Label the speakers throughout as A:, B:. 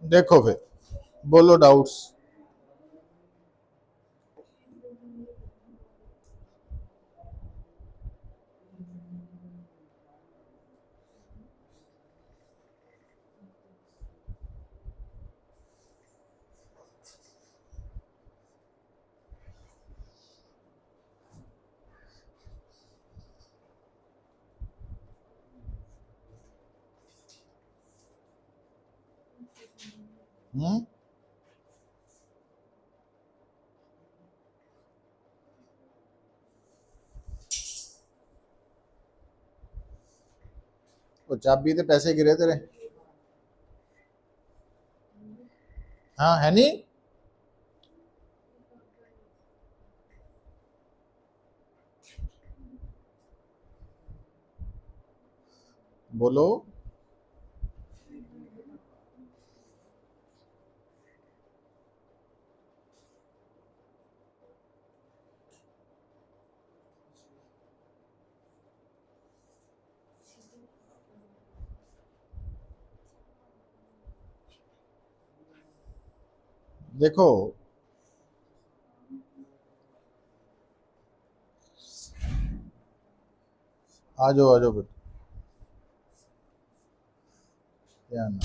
A: देखो फिर, बोलो डाउट्स। हम्म। वो चाबी ते पैसे गिरे तेरे। हाँ है नहीं। बोलो। देखो, आ जाओ आ जाओ बेटा, ध्यान।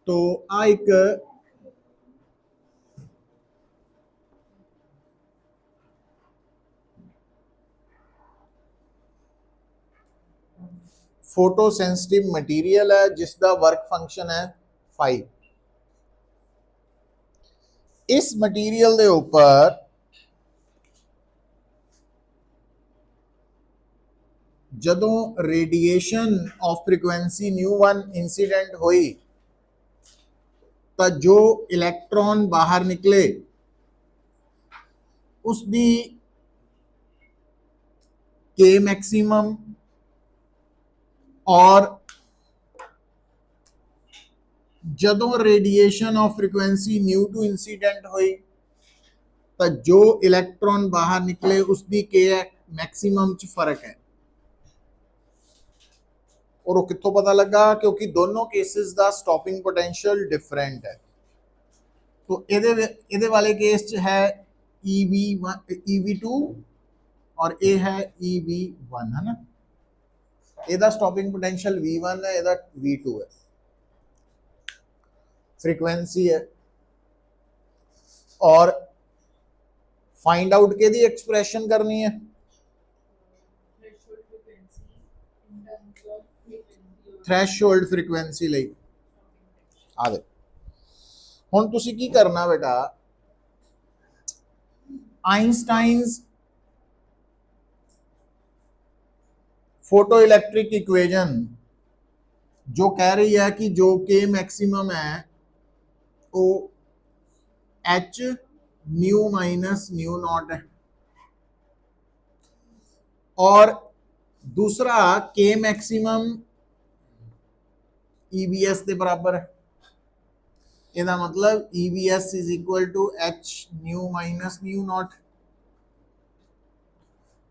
A: तो आ एक फोटो सेंसिटिव मटीरियल है जिसका वर्क फंक्शन है 5। इस मटीरियल के ऊपर जदों रेडिएशन ऑफ फ्रीक्वेंसी ν1 इंसीडेंट हुई तो जो इलेक्ट्रॉन बाहर निकले उसकी के मैक्सिमम और जदों रेडिएशन ऑफ फ्रीक्वेंसी ν2 इंसीडेंट हुई तो जो इलेक्ट्रॉन बाहर निकले उसकी के मैक्सिमम च फर्क है। और वो कितों पता लगा? क्योंकि दोनों केसेस का स्टॉपिंग पोटेंशियल डिफरेंट है। तो ये वाले केस च है EV2 और ये है EV1, है ना। ਇਹਦਾ स्टॉपिंग पोटेंशियल V1 है, ਇਹਦਾ V2 है, फ्रीक्वेंसी है। और फाइंड आउट के दी एक्सप्रेशन करनी है। थ्रैशोल्ड फ्रीक्वेंसी ਲਈ आ दे। ਹੁਣ ਤੁਸੀਂ ਕੀ करना बेटा, आइंस्टाइन्स फोटो इलेक्ट्रिक इक्वेशन जो कह रही है कि जो के मैक्सिमम है वो H nu minus nu not है, और दूसरा के मैक्सिमम ईबीएस के बराबर है। ਇਹਦਾ मतलब EBS is equal to h nu minus nu not.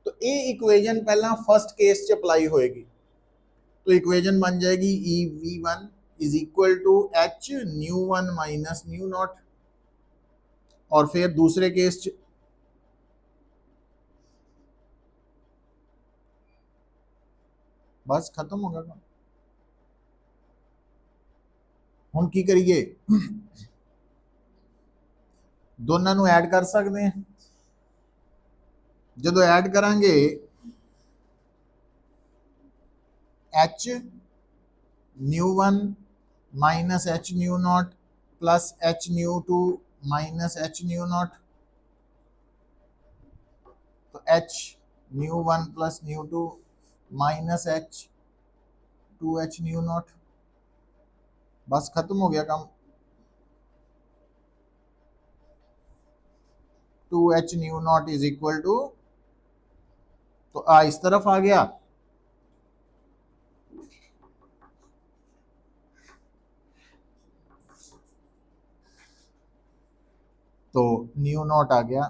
A: तो ये इक्वेशन पहला फर्स्ट केस च अप्लाई होएगी, तो इक्वेशन बन जाएगी EV1 is equal to h nu one minus nu naught. और फिर दूसरे केस च बस खत्म हो गया। हुण की करिए, दोनों ऐड कर सकते हैं। जो ऐड करांगे h nu one minus h nu nought plus h nu two minus h nu not, तो h nu one plus nu two minus h two h nu nought. बस खत्म हो गया काम। 2h nu nought is equal to, तो आ इस तरफ आ गया, तो न्यू नॉट आ गया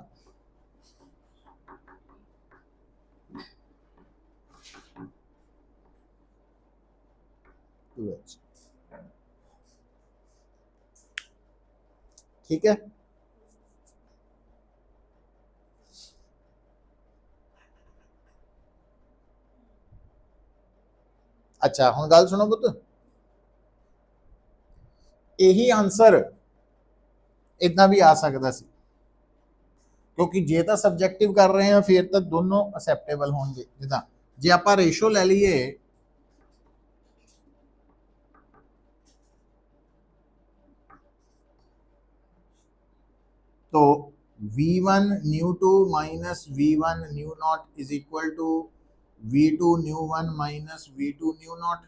A: ਵਿੱਚ। ठीक है, अच्छा हुण गल सुनो पुत्त, यही आंसर इतना भी आ सकता सी, क्योंकि जे तो सबजैक्टिव कर रहे हैं फिर तो दोनों एक्सैप्टेबल होंगे। जिदा जे आप रेशो ले लीए तो v1 nu two minus v1 nu nought is equal to v2 nu one minus v2 nu nought.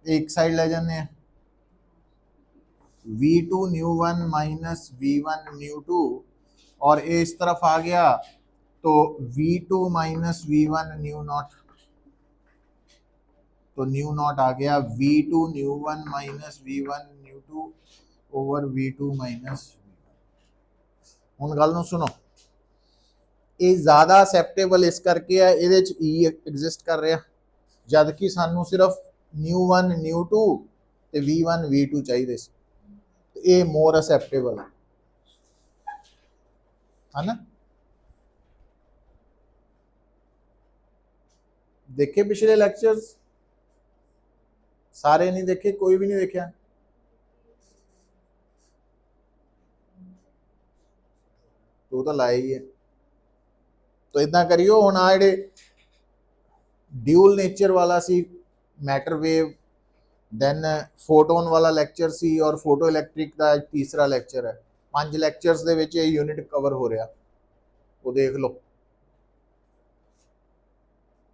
A: एक साइड ले जाने हैं, v2 न्यू1 माइनस v1 न्यू2, और ये इस तरफ आ गया तो v2 minus v1 nu not, तो न्यू नॉट आ गया v2 nu one minus v1 nu two over v2 minus. ਹੁਣ ਗੱਲ ਨੂੰ ਸੁਣੋ, ਇਹ ਜ਼ਿਆਦਾ ਐਕਸੈਪਟੇਬਲ ਇਸ ਕਰਕੇ ਹੈ ਇਹਦੇ ਚ e ਐਗਜ਼ਿਸਟ ਕਰ ਰਿਹਾ, ਜਦ ਕਿ ਸਾਨੂੰ ਸਿਰਫ न्यू1 न्यू2 ਤੇ v1 v2 ਚਾਹੀਦੇ ਸੀ, ਇਹ ਮੋਰ ਐਕਸੈਪਟੇਬਲ है ना। देखे पिछले लेक्चर्स सारे नहीं देखे, कोई भी नहीं देखा, तो लाया ही है। तो इदा करियो हुण आ जिहड़े ड्यूल नेचर वाला सी मैटर वेव, दैन फोटोन वाला लेक्चर सी, और फोटो इलैक्ट्रिक का तीसरा लेक्चर है। 5 लैक्चरस दे विच ये यूनिट कवर हो रहा, वो देख लो,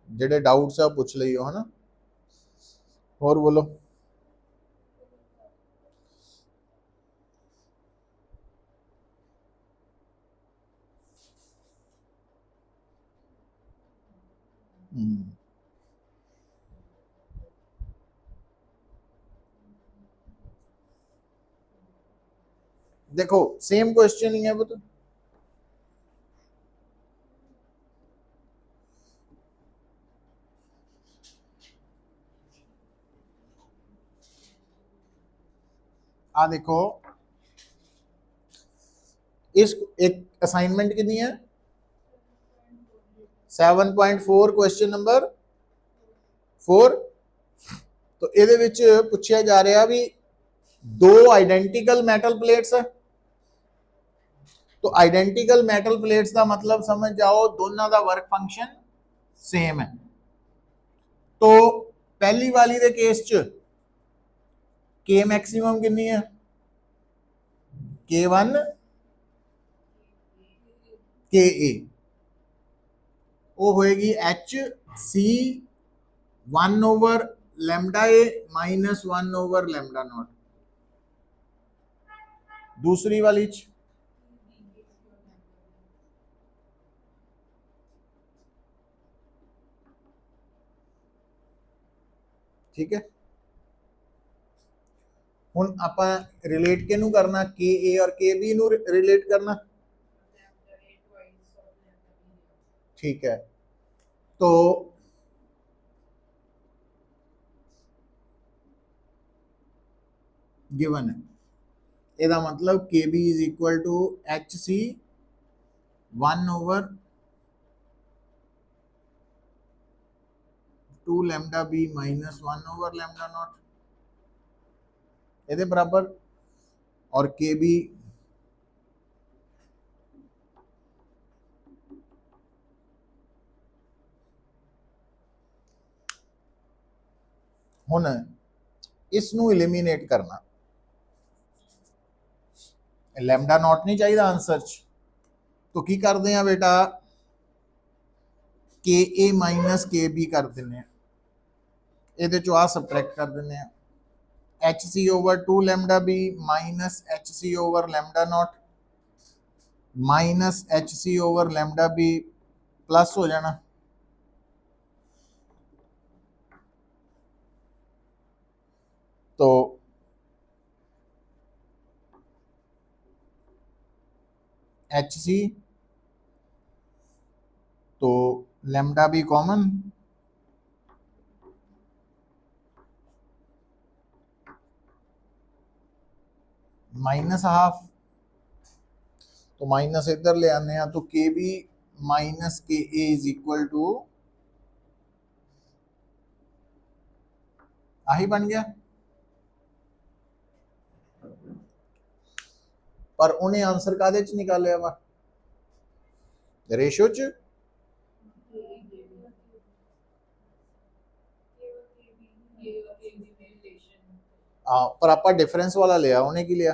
A: जिहड़े डाउट्स है पूछ लियो है ना। और बोलो, देखो सेम क्वेश्चन ही है वो तो, आ देखो इस एक असाइनमेंट कितनी है 7.4 क्वेश्चन नंबर 4। तो ये पूछा जा रहा भी दो आइडेंटिकल मैटल प्लेट्स है, तो आइडेंटिकल मैटल प्लेट्स का मतलब समझ जाओ दोनों का वर्क फंक्शन सेम है। तो पहली वाली दे केस च के मैक्सिमम कितनी है K1 KA, वो होएगी h c 1 over lambda A minus 1 over lambda naught. दूसरी वाली ठीक है। हुण आपां रिलेट किहनूं करना, के ए और के बी नूं रिलेट करना, ठीक है। तो गिवन है, ਇਹਦਾ मतलब K B is equal to h c 1 over 2 lambda B minus 1 over lambda naught, ਇਹਦੇ बराबर। और के बी हुण इसनूं एलिमिनेट करना, लैम्डा नॉट नहीं चाहिए आंसर च, तो की करते हैं बेटा के ए माइनस के बी कर दें, ये चो आ सबट्रैक्ट कर दें, h c over 2 lambda B minus h c over lambda naught minus h c over lambda B plus हो जाना, तो एच सी तो lambda B common minus half, तो माइनस इधर ले आने हैं, तो के B minus K A is equal to आही बन गया। पर उन्हें आंसर कादे च निकालिया वा, रेशो च। पर आप डिफरेंस वाला लिया, उन्हें की लिया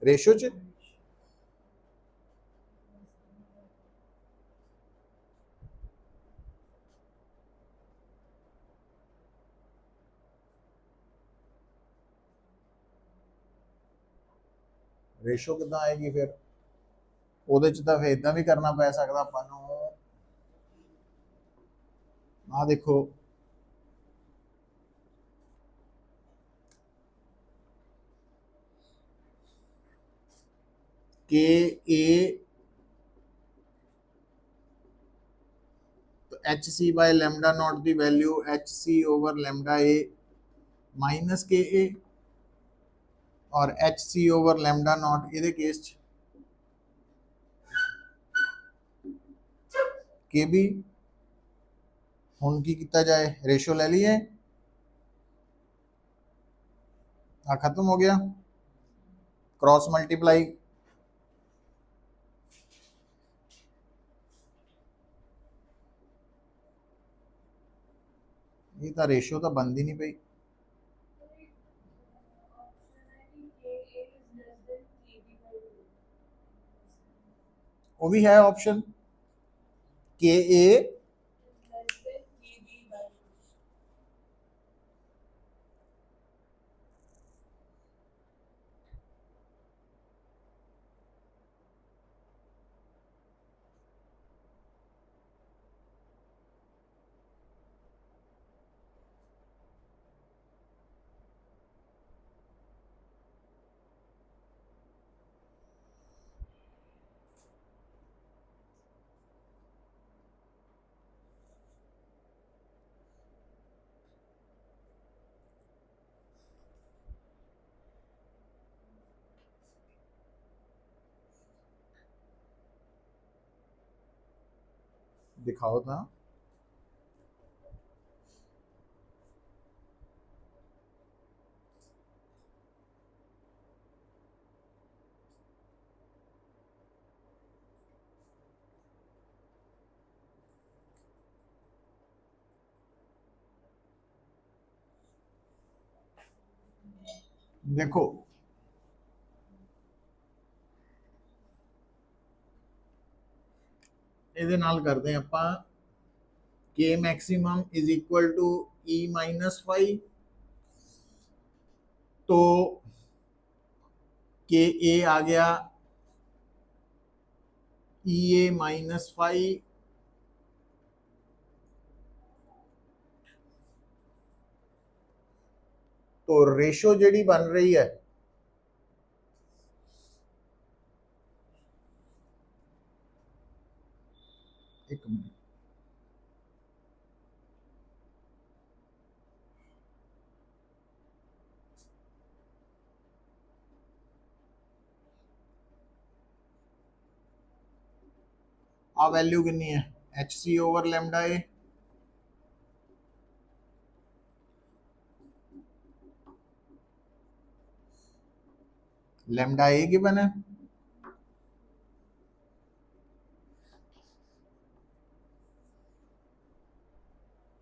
A: रेशो च। रेशो कितना आएगी फिर, ਉਹਦੇ ਚ ਤਾਂ ਫਿਰ ਇਦਾਂ ਵੀ ਕਰਨਾ ਪੈ ਸਕਦਾ ਆਪਾਂ ਨੂੰ। ਆ ਦੇਖੋ K A h c by lambda naught दी value h c over lambda A minus K A और h c over lambda naught ये केस के बी। हुण की किया जाए, रेशो ले लीए, आ खत्म हो गया, क्रॉस मल्टीप्लाई, ये तो रेशो तो बनती नहीं पई। वो भी है ऑप्शन के ए दिखाओ था। देखो ਇਹਦੇ ਨਾਲ ਕਰਦੇ ਹਾਂ ਆਪਾਂ k maximum is equal to e minus 5, तो के ए आ गया ई ए माइनस 5 तो रेशो जी बन रही है एक मिनट, आ वैल्यू कितनी है एच सी ओवर लैम्डा ए, लैम्डा ए गिवन है,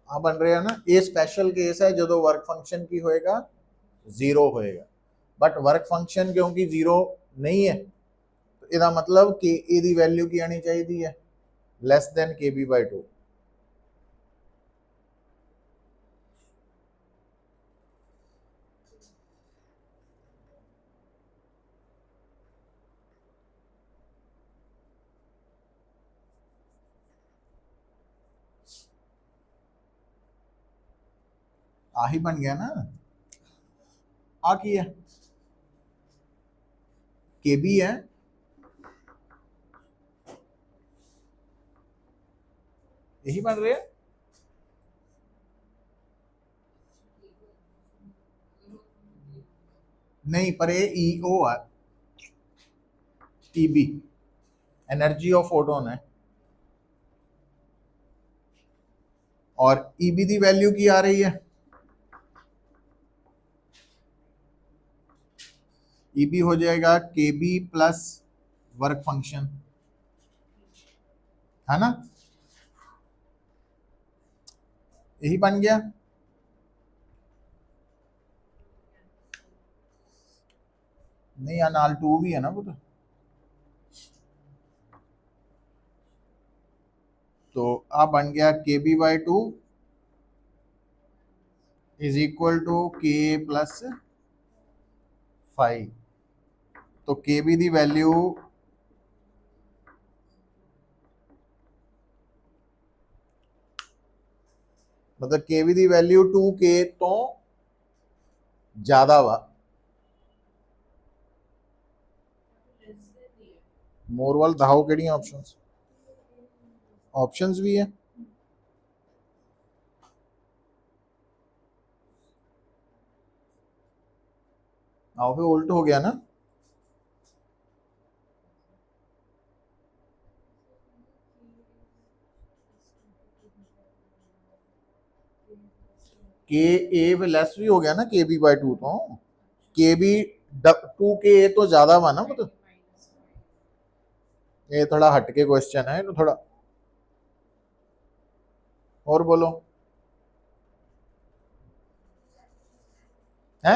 A: आ बन रहा है ना। ये स्पेशल केस है जो वर्क फंक्शन की होएगा जीरो होएगा, बट वर्क फंक्शन क्योंकि जीरो नहीं है तो इसका मतलब कि ए वैल्यू की आनी चाहिए लेस देन के बी बाय 2। आही बन गया ना, आ की है के बी है, यही बन रहे है। नहीं पर ये ई ओ है, ईबी एनर्जी ऑफ फोटोन है और ईबी की वैल्यू की आ रही है, ईबी हो जाएगा केबी प्लस वर्क फंक्शन, है ना, यही बन गया। नहीं अनाल 2 भी है ना वो तो अब बन गया K B by 2 is equal to K plus 5। तो के बी दी वैल्यू मतलब K be the value 2k तो ज्यादा वा, मोर वाल दहाओ केड़ी ऑप्शंस, ऑप्शंस भी है आओ फिर उल्ट हो गया ना, के ए लेस भी हो गया ना के बी बाई 2 तो के बी 2k तो ज्यादा वा ना मतलब ये थोड़ा हटके क्वेश्चन है तो थोड़ा और बोलो है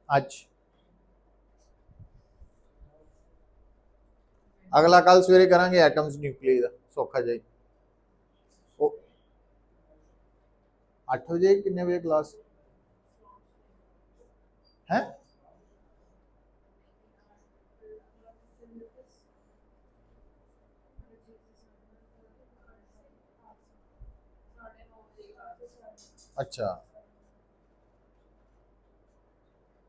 A: आज अगला कल सवेरे करांगे एटम्स न्यूक्लियर दा सौखा जाए 8 बजे कितने बजे क्लास है अच्छा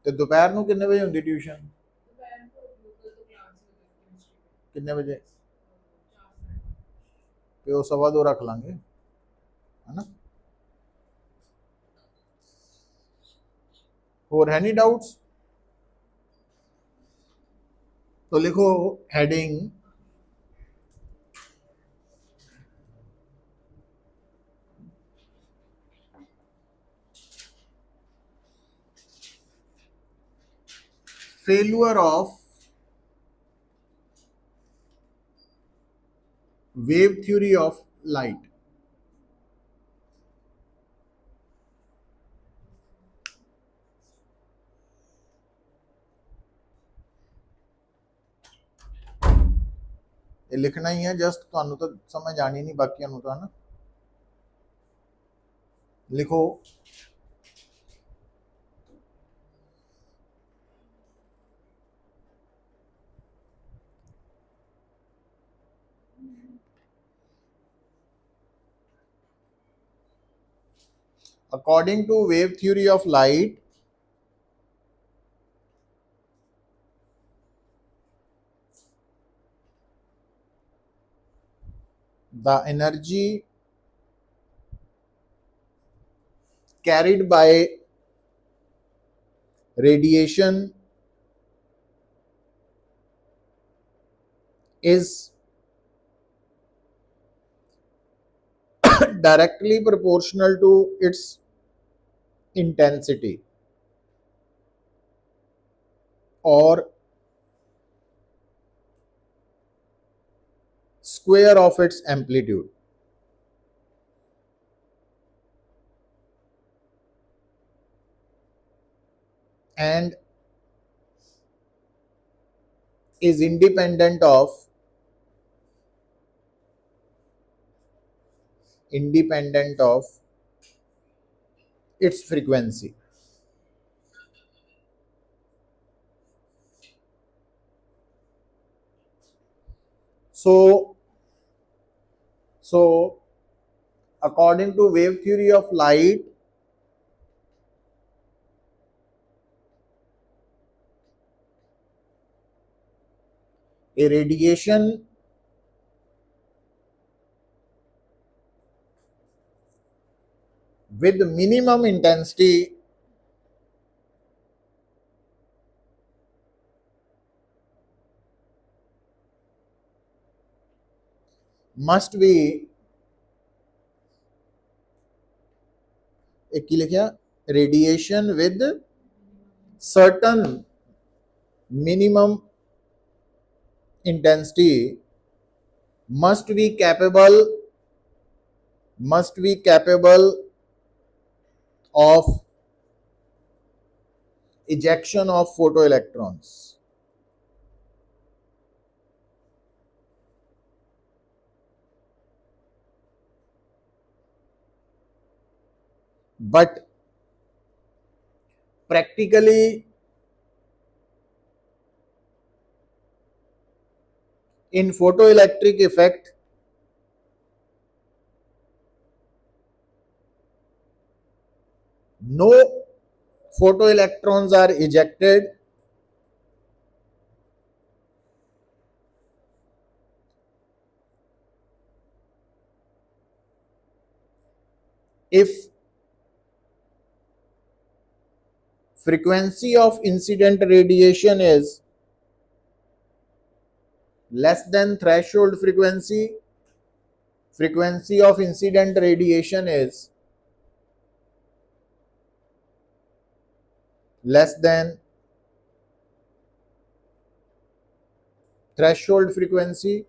A: तो दोपहर ਨੂੰ कितने बजे होंगी ट्यूशन कितने बजे तो 2:15 रख लांगे है ना और है नहीं डाउट्स तो लिखो heading failure of wave theory of light। ये लिखना ही है जस्ट तो समझ आनी नहीं बाकी तो है ना लिखो according to wave theory of light the energy carried by radiation is directly proportional to its intensity or square of its amplitude and is independent of its frequency। So according to wave theory of light a radiation with minimum intensity must be, एक की लिखा, radiation with certain minimum intensity must be capable of ejection of photoelectrons. But practically in photoelectric effect, no photoelectrons are ejected if frequency of incident radiation is less than threshold frequency. Frequency of incident radiation is less than threshold frequency,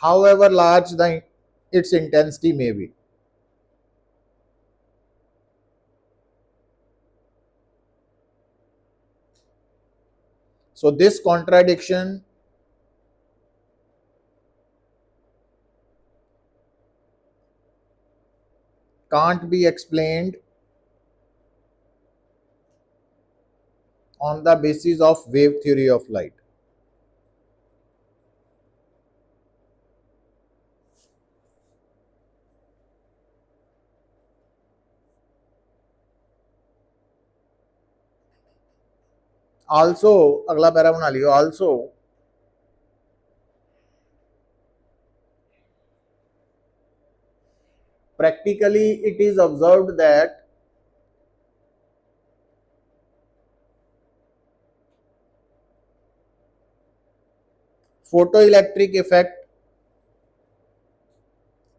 A: however large its intensity may be. So this contradiction can't be explained on the basis of wave theory of light. Also, अगला para बना लियो. Also, practically it is observed that photoelectric effect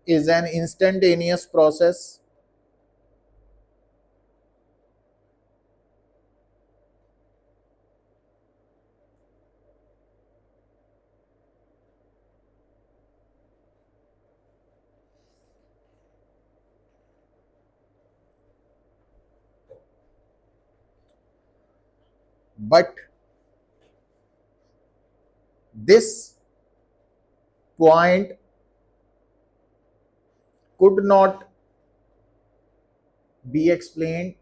A: is an instantaneous process. But this point could not be explained,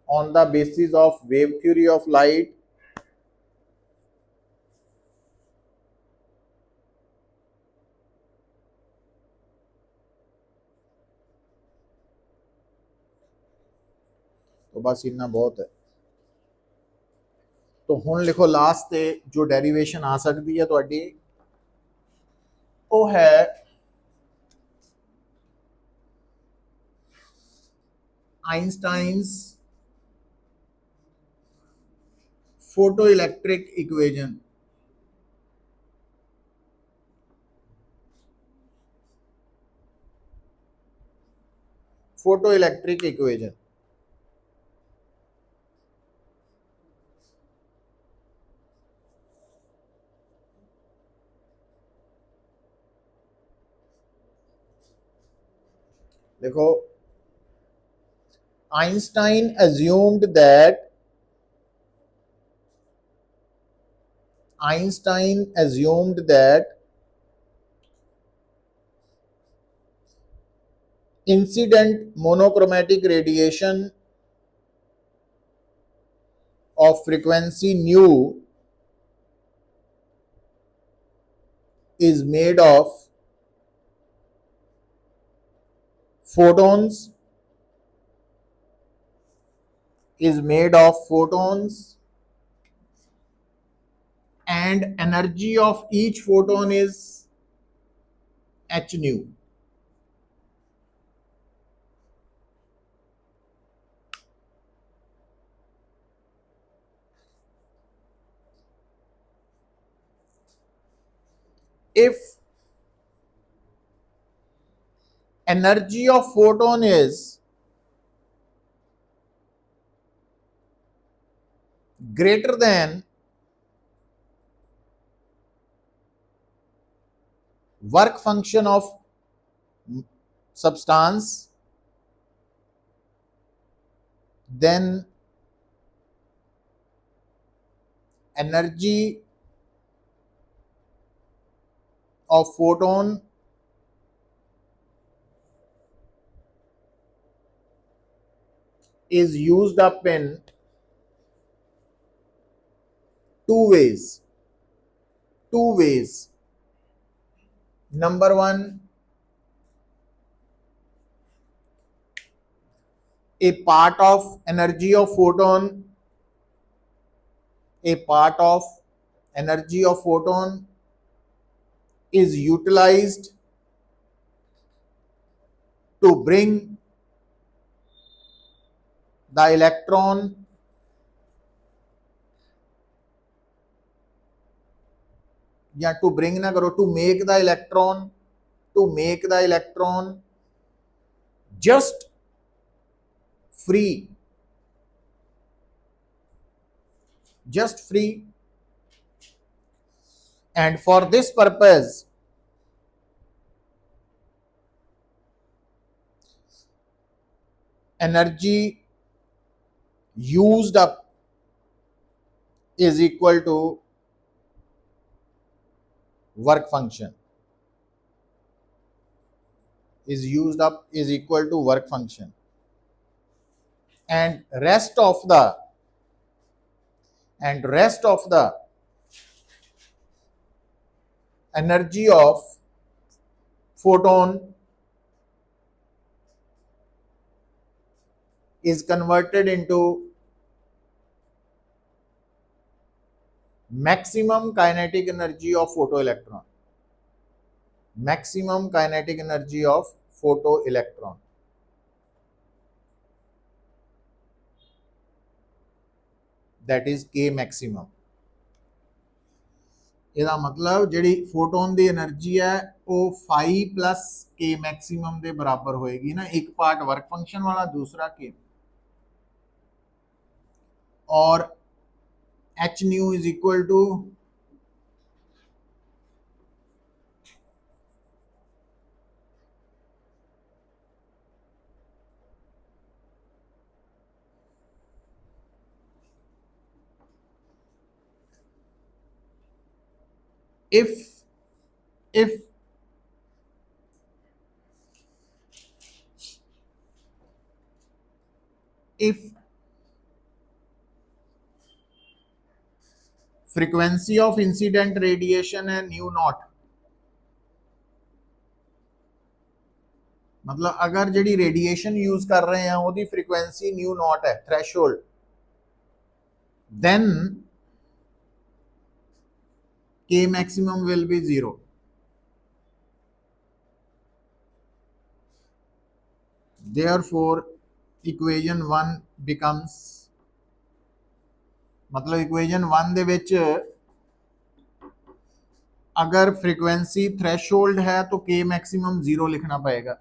A: on the basis of wave theory of light. तो बस इतना बहुत है. तो हुण लिखो लास्ट ते जो डेरिवेशन आ सकती है तुहाडी वो है Einstein's photoelectric equation. Photoelectric equation. देखो, Einstein assumed that incident monochromatic radiation of frequency nu is made of photons and energy of each photon is h nu. if energy of photon is greater than work function of substance, then energy of photon is used up in two ways. Number one, a part of energy of photon is utilized to bring the electron या to bring ना करो, to make the electron just free, and for this purpose energy used up is equal to work function, and rest of the energy of photon is converted into maximum kinetic energy of photoelectron. That is K maximum. ਇਹਦਾ ਮਤਲਬ ਜਿਹੜੀ photon ਦੀ energy ਹੈ ਉਹ phi plus K maximum ਦੇ ਬਰਾਬਰ ਹੋਏਗੀ ਨਾ, ਇੱਕ ਪਾर्ट वर्क फंक्शन वाला, दूसरा K, और h nu is equal to if frequency of incident radiation है nu naught, मतलब अगर ਜਿਹੜੀ रेडिएशन यूज कर रहे हैं ਉਹਦੀ frequency nu naught है, threshold, then K maximum will be 0. Therefore equation 1 becomes, मतलब इक्वेशन 1 ਦੇ ਵਿੱਚ अगर फ्रीक्वेंसी थ्रेशोल्ड है तो K मैक्सिमम 0 लिखना पड़ेगा।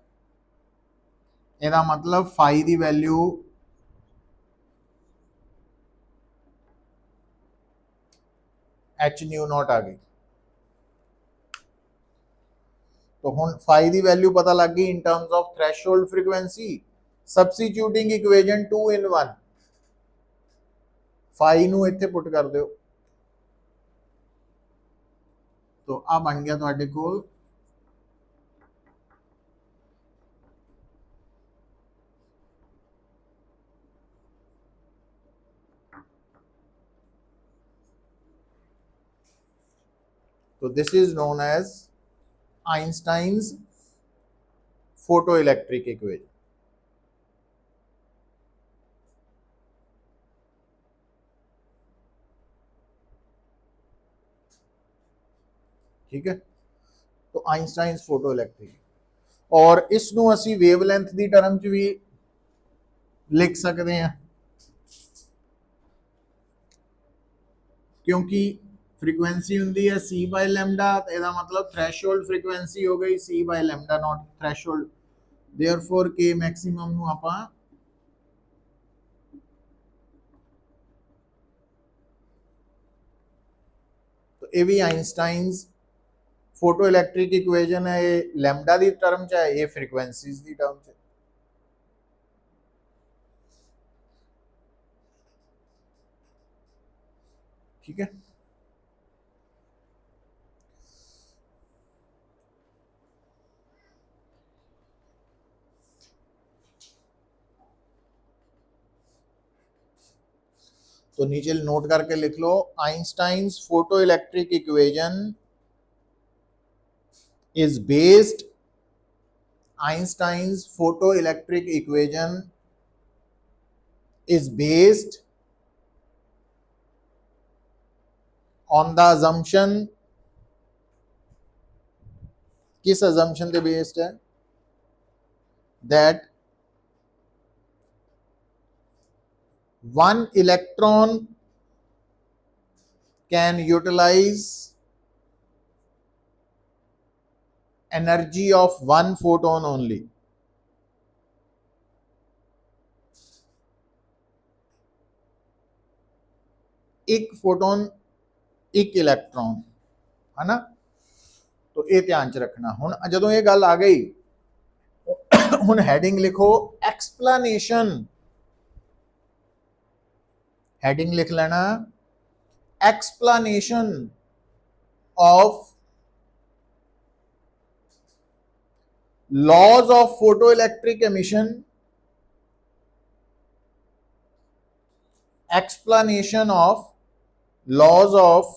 A: ਇਹਦਾ मतलब phi ਦੀ वैल्यू h nu naught आ गई। तो हुण phi ਦੀ वैल्यू पता लग गई in terms of threshold frequency. Substituting equation 2 in 1, phi ਨੂੰ ਇੱਥੇ ਪੁੱਟ ਕਰ ਦਿਓ, तो आ बन गया ਤੁਹਾਡੇ ਕੋਲ तो this is known as Einstein's photoelectric equation। ठीक है, तो आइंस्टाइन्स फोटोइलैक्ट्रिक, और इसनू असी वेवलेंथ दी टर्म च भी लिख सकते हैं, क्योंकि फ्रीक्वेंसी हुंदी है सी बाय लैम्डा, तो ਇਹਦਾ मतलब थ्रैशोल्ड फ्रीक्वेंसी हो गई सी by lambda nought threshold, therefore के मैक्सिमम ਨੂੰ ਆਪਾਂ तो ये भी आइंस्टाइन्स फोटो इलैक्ट्रिक इक्वेशन है, ये लैम्डा की टर्म च है, ये फ्रीक्वेंसीज की टर्म च। ठीक है, तो नीचे नोट करके लिख लो, Einstein's photo electric equation is based, Einstein's photo electric equation is based on the assumption, किस assumption पे बेस्ड है, that one electron can utilize energy of one photon only। एक फोटोन एक इलैक्ट्रॉन है ना, तो ये ध्यान च रखना। हुण जदों ये गल आ गई, हुण हैडिंग लिखो एक्सप्लेनेशन, हैडिंग लिख लेना explanation of laws of photo electric emission, explanation of laws of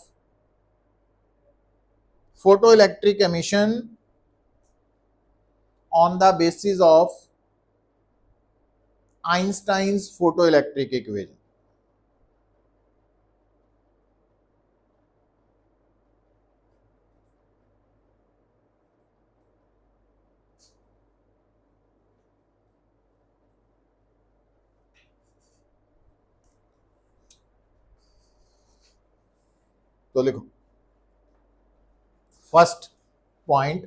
A: photoelectric emission on the basis of Einstein's photoelectric equation। तो लिखो फर्स्ट पॉइंट,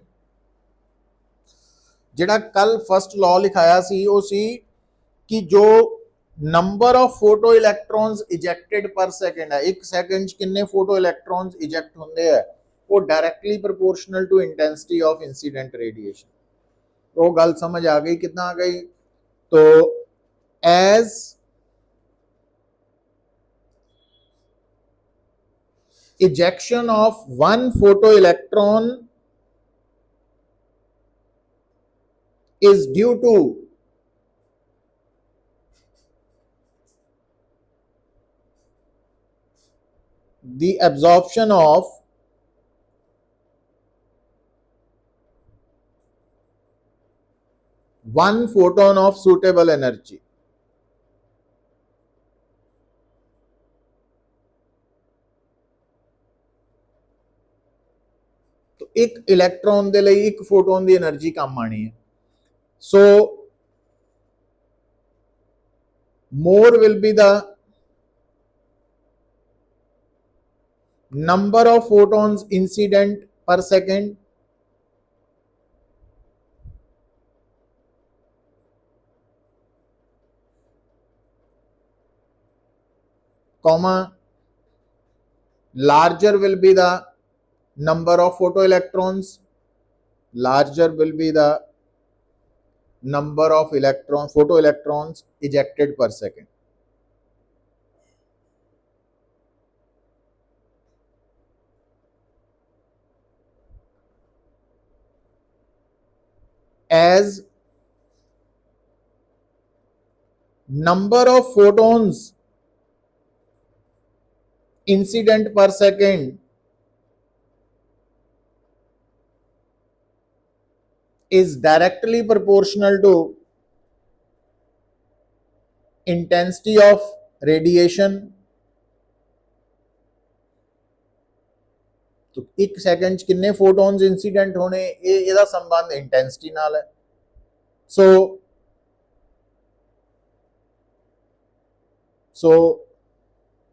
A: जिहड़ा कल फर्स्ट लॉ लिखाया सी वो सी कि जो नंबर ऑफ फोटो इलैक्ट्रॉन्स इजैक्टेड पर सेकंड है, एक सेकंड कितने फोटो इलैक्ट्रॉन्स इजैक्ट होंगे है, वो directly proportional to intensity of incident radiation. तो गल समझ आ गई, कितना आ गई, तो as ejection of one photoelectron is due to the absorption of one photon of suitable energy। तो एक इलेक्ट्रॉन दे लई एक फोटोन की एनर्जी कम आनी है, so more will be the number of photons incident per second, comma larger will be the number of photoelectrons, larger will be the number of photoelectrons ejected per second। as number of photons incident per second is directly proportional to intensity of radiation। तो एक second कितने photons incident होने, ये संबंध intensity नाल है। सो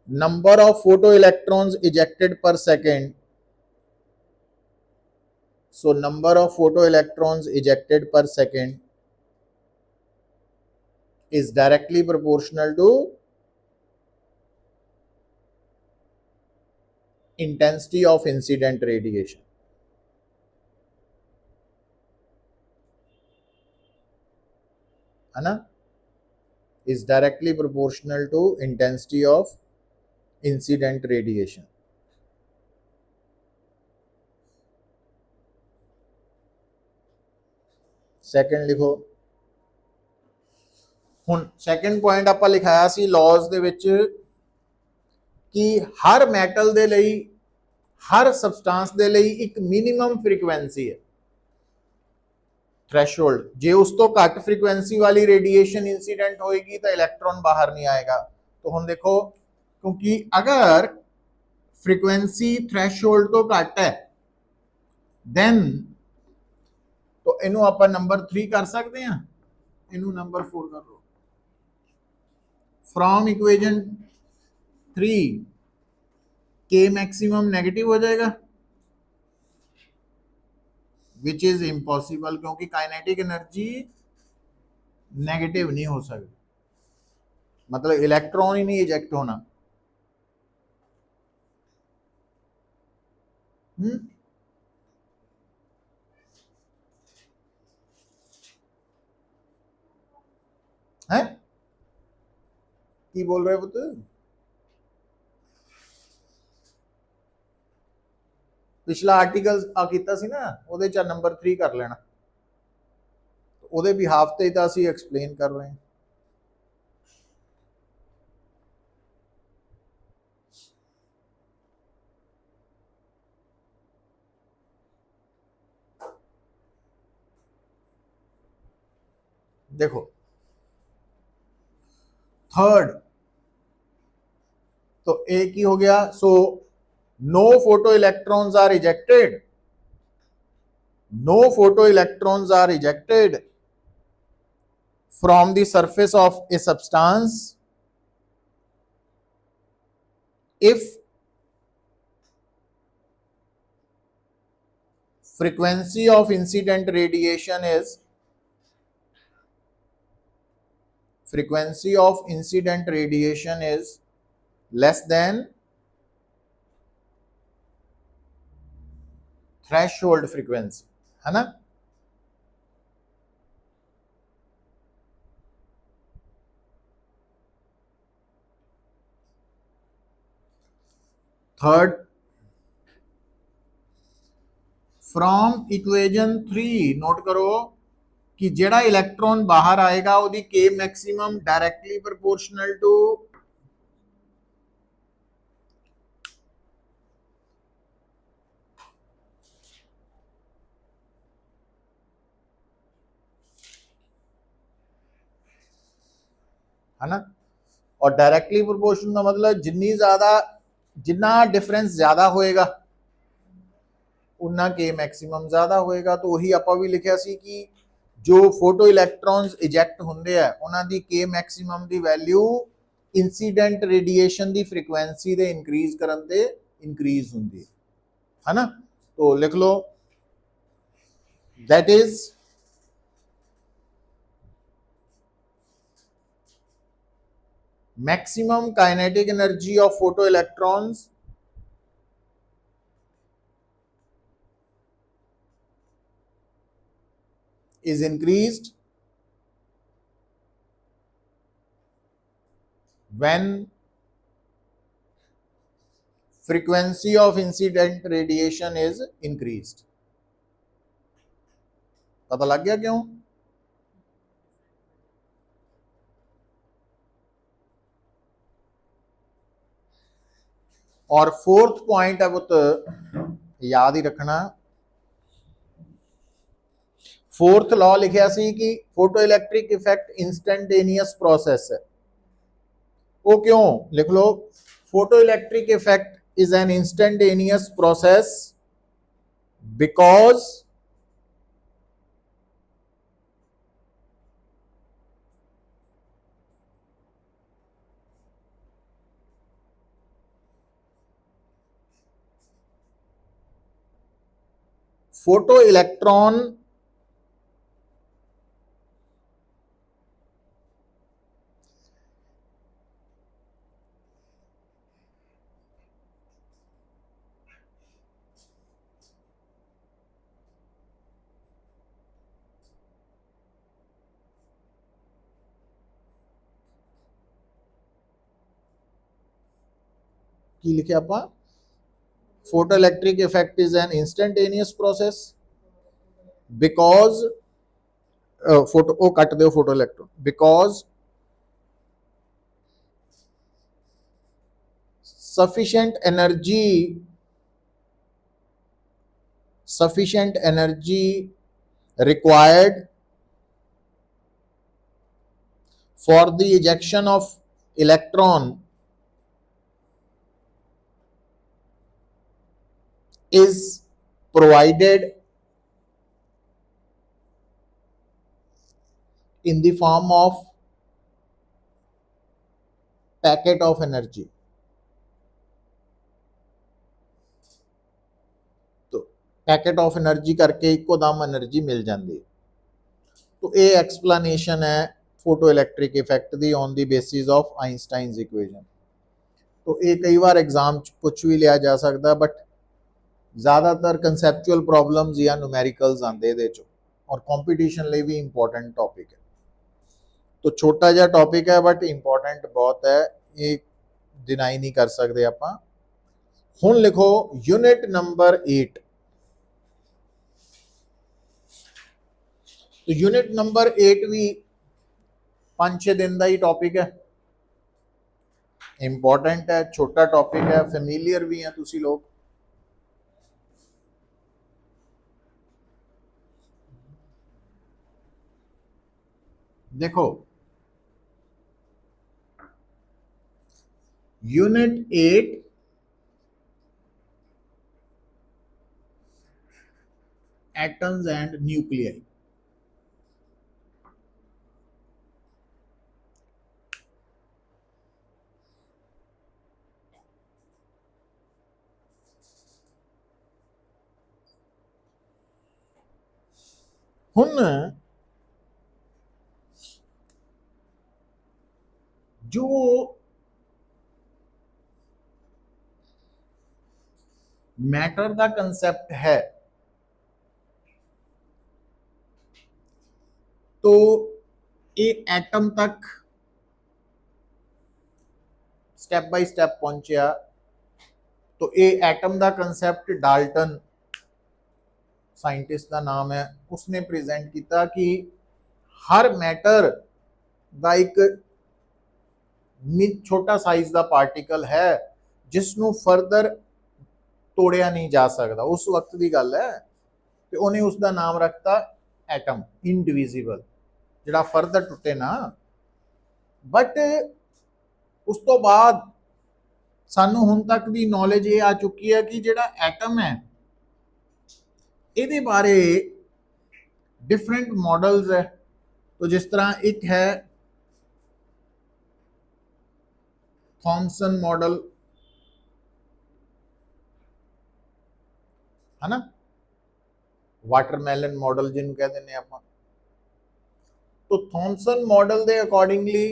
A: number of photoelectrons ejected per second. So number of photoelectrons ejected per second is directly proportional to intensity of incident radiation. है ना? Is directly proportional to intensity of incident radiation. Second लिखो ਹੁਣ second point ਆਪਾਂ ਲਿਖਾਇਆ ਸੀ ਲਾਜ਼ ਦੇ ਵਿੱਚ ਕਿ ਹਰ metal ਦੇ ਲਈ ਹਰ ਸਬਸਟੈਂਸ ਦੇ ਲਈ ਇੱਕ ਮਿਨੀਮਮ ਫ੍ਰੀਕੁਐਂਸੀ ਹੈ थ्रेशोल्ड जे उस तो घट फ्रीक्वेंसी वाली रेडिएशन इंसीडेंट होएगी तो इलेक्ट्रॉन बाहर नहीं आएगा तो हम देखो क्योंकि अगर फ्रीक्वेंसी थ्रेशोल्ड तो घट है देन तो इनू आप नंबर 3 कर सकते हैं इनू नंबर 4 कर लो फ्रॉम इक्वेशन 3 के मैक्सिमम नेगेटिव हो जाएगा विच इज इम्पॉसिबल क्योंकि काइनेटिक एनर्जी नेगेटिव नहीं हो सकती मतलब इलेक्ट्रॉन ही नहीं इजेक्ट होना है की बोल रहे हो पुत्र पिछला आर्टिकल किया सी ना ਉਹਦੇ ਚ नंबर 3 कर लेना ਉਹਦੇ बिहाफ ਤੇ ਤਾਂ ਅਸੀਂ एक्सप्लेन कर रहे हैं देखो थर्ड तो एक ही हो गया सो no photoelectrons are ejected no photoelectrons are ejected from the surface of a substance if frequency of incident radiation is less than threshold frequency है ना थर्ड फ्रॉम इक्वेशन 3 नोट करो कि जेड़ा इलेक्ट्रॉन बाहर आएगा वो के मैक्सिमम डायरेक्टली प्रोपोर्शनल टू है ना और डायरेक्टली प्रोपोर्शनल का मतलब जिन्ना डिफरेंस ज्यादा होएगा उन्ना के मैक्सिमम ज्यादा होएगा तो वही आप भी लिखा सी कि जो फोटो इलैक्ट्रॉन्स इजैक्ट होंदे है उन्हां दी के मैक्सिमम दी वैल्यू इंसीडेंट रेडिएशन दी फ्रीक्वेंसी दे इंक्रीज करन ते इंक्रीज हुंदी है ना तो लिख लो that is maximum kinetic energy of photoelectrons is increased when frequency of incident radiation is increased पता लग गया क्यों और फोर्थ पॉइंट है वो याद ही रखना फोर्थ लॉ लिखा सी कि photo electric effect instantaneous process है वो क्यों लिख लो photo electric effect is an instantaneous process because photo electron की लिखे आप photoelectric effect is an instantaneous process because photo oh cut the photoelectron because sufficient energy required for the ejection of electron is provided in the form of packet of energy. तो packet of energy करके eco दम energy मिल जाती है। तो ये explanation है photo electric effect the on the basis of Einstein's equation. तो ये कई बार एग्जाम पूछ भी लिया जा सकता है, बट ज़्यादातर कंसैप्चुअल प्रॉब्लम्स या न्यूमेरिकल्स आते ये और कंपटीशन लिए भी इंपॉर्टेंट टॉपिक है। तो छोटा जहा टॉपिक है बट इंपॉर्टेंट बहुत है, ये डिनाई नहीं कर सकते आप। हुण लिखो यूनिट नंबर 8। तो यूनिट नंबर 8 भी 5-6 दिन का ही टॉपिक है, इंपॉर्टेंट है, छोटा टॉपिक है, फैमिलियर भी है तुसी लोग। देखो यूनिट 8 एटम्स एंड न्यूक्लियाई। हुन जो मैटर का कंसेप्ट है, तो ये एटम तक स्टेप बाय स्टेप पहुंचा। तो ये एटम का कंसेप्ट डाल्टन साइंटिस्ट का नाम है, उसने प्रेजेंट किया कि हर मैटर का एक छोटा साइज का पार्टिकल है जिसनों फर्दर तोड़िया नहीं जा सकता। उस वक्त की गल है, तो उन्हें उसका नाम रखता एटम, इनडिविजिबल, जिहड़ा फर्दर टुटे ना। बट उस तो बाद सानू हुण तक की नॉलेज ये आ चुकी है कि जिहड़ा एटम है ये बारे डिफरेंट मॉडल्स है। तो जिस तरह एक है थॉमसन मॉडल, है ना, वाटरमेलन मॉडल जिन्होंने कह देने आप। तो थॉमसन मॉडल के अकॉर्डिंगली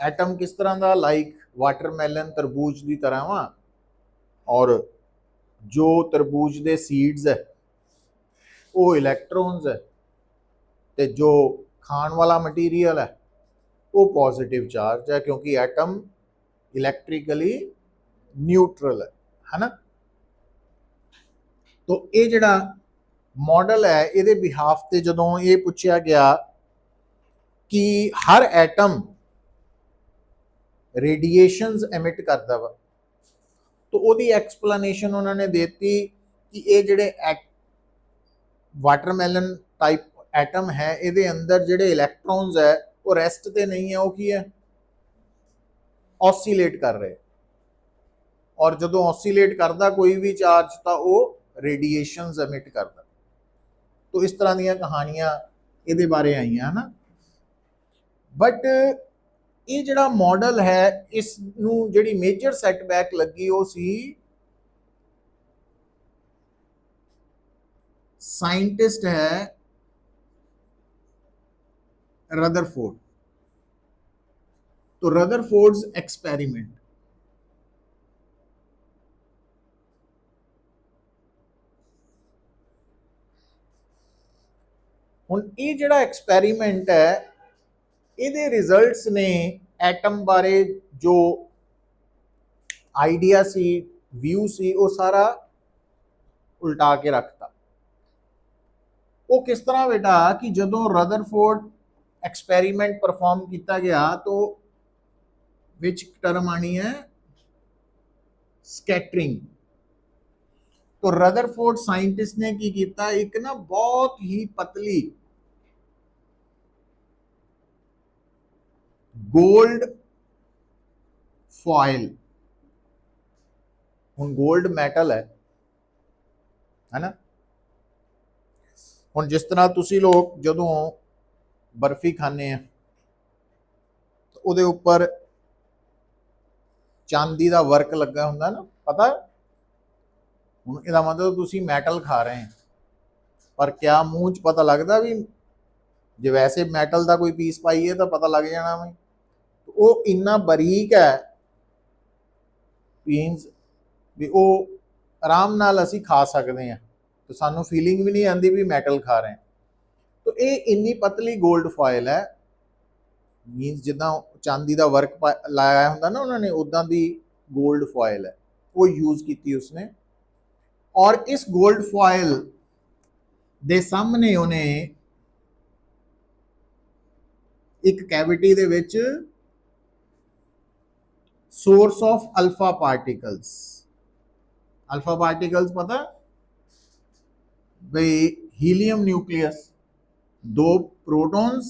A: एटम किस तरह का, लाइक वाटरमेलन तरबूज की तरह वा, और जो तरबूज के सीड्स है वो इलैक्ट्रॉन्स है, तो जो खाण वाला मटीरियल है वो पॉजिटिव चार्ज है, क्योंकि एटम इलैक्ट्रिकली न्यूट्रल है ना। तो ये जिहड़ा मॉडल है ये बिहाफ से जदों ये पूछा गया कि हर एटम रेडिएशंस एमिट करता वा, तो उसकी एक्सप्लेनेशन उन्होंने देती कि ये जिहड़े वाटरमेलन टाइप एटम है ये अंदर जिहड़े इलैक्ट्रॉन्स है वो रेस्ट ते नहीं है, वो की है, ऑसीलेट कर रहे। और जदों ऑसीलेट करता कोई भी चार्ज तो वो रेडिएशंस एमिट करता। तो इस तरह दी कहानियां ये बारे आई है ना। बट ये जिहड़ा मॉडल है इस जिहड़ी मेजर सैटबैक लगी वो सी साइंटिस्ट है रदरफोर्ड। तो रदरफोर्ड्स एक्सपेरिमेंट, ਹੁਣ ਇਹ ਜਿਹੜਾ ਐਕਸਪੈਰੀਮੈਂਟ ਹੈ ਇਹਦੇ ਰਿਜ਼ਲਟਸ ਨੇ ਐਟਮ ਬਾਰੇ ਜੋ ਆਈਡੀਆ ਸੀ, ਵਿਊ ਸੀ, ਉਹ ਸਾਰਾ ਉਲਟਾ ਕੇ ਰੱਖਤਾ। ਉਹ ਕਿਸ ਤਰ੍ਹਾਂ ਬੇਟਾ ਕਿ ਜਦੋਂ ਰਦਰਫੋर्ड एक्सपेरिमेंट परफॉर्म किया गया तो विच टर्म आनी है स्कैटरिंग। तो रदरफोर्ड साइंटिस्ट ने की किया, एक ना बहुत ही पतली गोल्ड फॉयल, हुण गोल्ड मैटल है ना। हुण जिस तरह तुसी लोग जदों बर्फी खाने हैं तो उहदे उपर चांदी का वर्क लगा हुंदा ना, पता है। हुण इहदा मतलब तुसी मैटल खा रहे हैं, पर क्या मूँह च पता लगता भी जे वैसे मैटल का कोई पीस पाइए तो पता लग जाना भी। तो वो इन्ना बरीक है पीस भी वो आराम नाल असी खा सकते हैं, तो सानू फीलिंग भी नहीं आती भी मैटल खा रहे हैं। तो ये इन्नी पतली गोल्ड फॉयल है, मीनस जिदा चांदी का वर्क लाया होंदा ना उन्होंने, उदा दी गोल्ड फॉयल है, वो यूज की उसने। और इस गोल्ड फॉयल दे सामने उन्हें एक cavity they which source of alpha particles, alpha particles पता भाई, हीलियम न्यूक्लियस, दो प्रोटॉन्स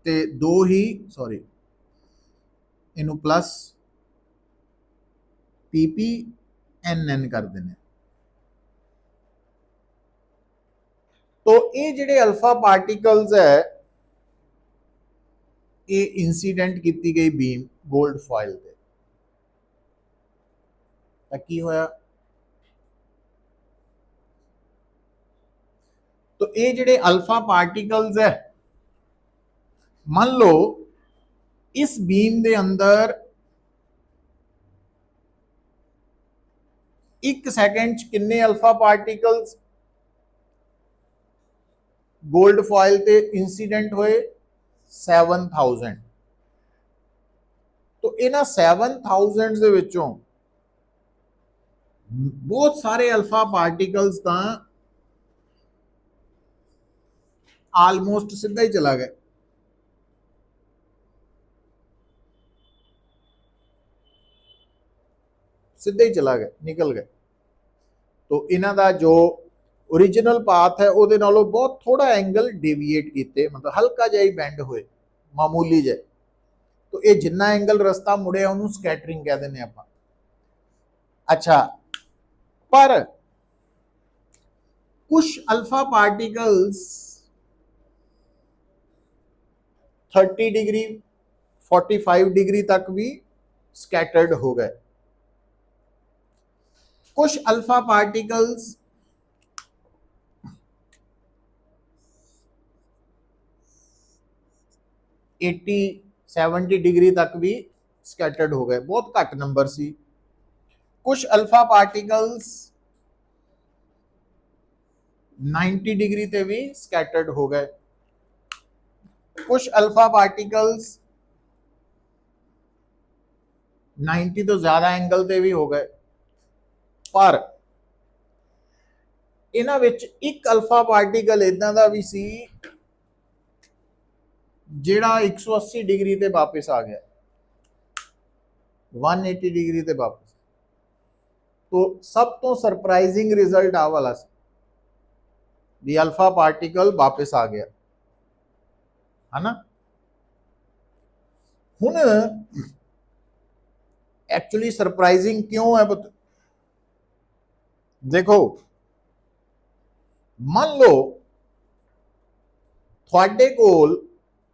A: ते दो ही सॉरी इनू प्लस पीपी एन एन कर देने। तो ये जिहड़े अल्फा पार्टिकल्स है ये इंसीडेंट की गई बीम गोल्ड फॉयल ते, की होया। तो ये जिहड़े अल्फा पार्टिकल्स है, मान लो इस बीम दे अंदर एक सेकंड किन्ने अल्फा पार्टिकल्स गोल्ड फॉयल ते इंसीडेंट होए 7000। तो इन्हां 7000 दे विचों बहुत सारे अल्फा पार्टिकल्स तां आलमोस्ट सीधा ही चला गया, सीधे ही चला गया, निकल गए। तो इन्हां दा जो ओरिजिनल पाथ है उहदे नालों बहुत थोड़ा एंगल डेविएट कीते, मतलब हल्का जिहा ही बैंड होए, मामूली जिहा। तो ये जिन्ना एंगल रस्ता मुड़े उन्होंने स्कैटरिंग कह देने आपां। अच्छा, पर कुछ अल्फा पार्टिकल्स 30 डिग्री 45 डिग्री तक भी स्कैटर्ड हो गए। कुछ अल्फा पार्टिकल्स 80-70 डिग्री तक भी स्कैटर्ड हो गए, बहुत घट नंबर सी। कुछ अल्फा पार्टिकल्स 90 डिग्री ते भी स्कैटर्ड हो गए। कुछ अल्फा पार्टिकल्स 90 तो ज्यादा एंगल ते भी हो गए। पर इन्हां विच एक अल्फा पार्टिकल इदां दा भी सी जिहड़ा 180 डिग्री ते वापस आ गया, 180 डिग्री ते वापस। तो सब तो सरप्राइजिंग रिजल्ट आ वाला सी भी अल्फा पार्टिकल वापस आ गया, है ना। हुण एक्चुअली सरप्राइजिंग क्यों है पुत्र, देखो मान लो थोड़े कोल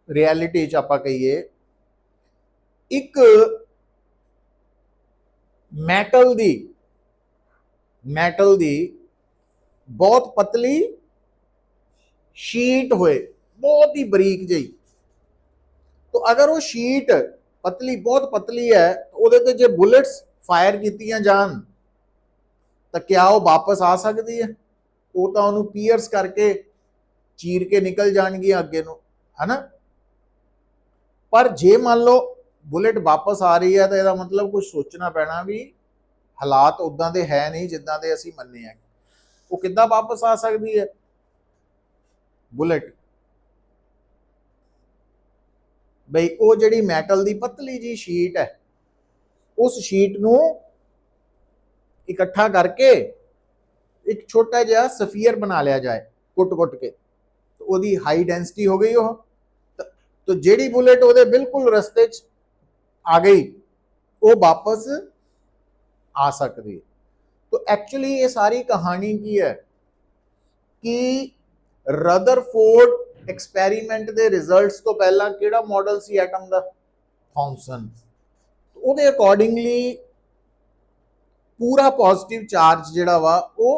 A: रियलिटी च आपां कहिए एक मैटल दी मैटल दी बहुत पतली शीट होए, बहुत ही बरीक जी, तो अगर वो शीट पतली बहुत पतली है तो ਉਹਦੇ ਤੇ ਜੇ बुलेट्स फायर ਕੀਤੀਆਂ ਜਾਣ ਤਾਂ क्या वो वापस आ सकती है? वो तो ਉਹਨੂੰ ਪੀਅਰਸ करके चीर के निकल जाएगी अगे ਨੂੰ, है ना। पर जे मान लो बुलेट वापस आ रही है तो यह मतलब कुछ सोचना पैना भी हालात उदा के है नहीं जिदा के असी मन्ने हैं, वो कि वापस आ सकती है बुलेट। बई वो जी मैटल की पतली जी शीट है, उस शीट न इकट्ठा करके एक छोटा जहा सफीयर बना लिया जाए कुट कुट के, तो वो हाई डेंसिटी हो गई वो, तो जी बुलेट वो बिल्कुल रस्ते आ गई वो वापस आ सकती है। तो एक्चुअली ये सारी कहानी की है कि रदरफोर्ड एक्सपेरीमेंट के रिजल्ट्स तो पहला किहड़ा मॉडल सी एटम का? थॉमसन। तो वो अकॉर्डिंगली पूरा पॉजिटिव चार्ज जिहड़ा वा वो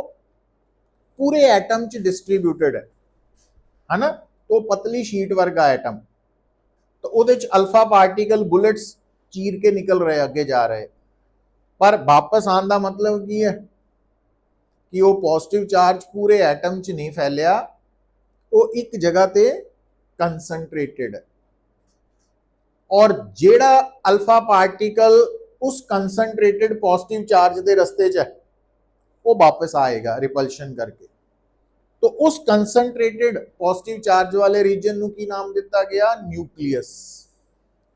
A: पूरे एटम च डिस्ट्रीब्यूटेड है ना। तो पतली शीट वर्गा एटम, तो वो अल्फा पार्टिकल बुलेट्स चीर के निकल रहे अगे जा रहे, पर वापस आने का मतलब की है कि वो पॉजिटिव चार्ज पूरे एटम च नहीं फैलिया, वो एक जगह ते कंसनट्रेटेड है, और जेड़ा अल्फा पार्टिकल उस कंसनट्रेटेड पॉजिटिव चार्ज के रस्ते च है वो वापस आएगा रिपल्शन करके। तो उस कंसनट्रेटेड पॉजिटिव चार्ज वाले रीजन को नाम दिता गया? न्यूक्लियस।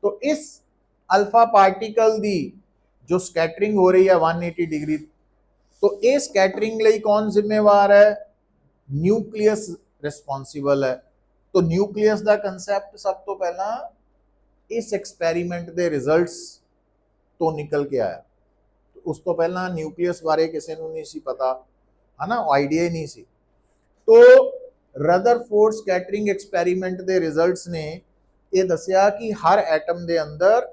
A: तो इस अल्फा पार्टिकल की जो स्कैटरिंग हो रही है 180 डिग्री, तो ये स्कैटरिंग लिए कौन जिम्मेवार है? न्यूक्लियस रिस्पॉन्सिबल है। तो न्यूक्लियस का कंसैप्ट सब तो पहला इस एक्सपेरीमेंट के रिजल्ट्स तो निकल के आया। तो उस तो पहला न्यूक्लियस बारे किसी को नहीं सी पता, है ना, आइडिया ही नहीं सी। तो रदरफोर्ड स्कैटरिंग एक्सपेरीमेंट के रिजल्ट्स ने यह दसिया कि हर एटम के अंदर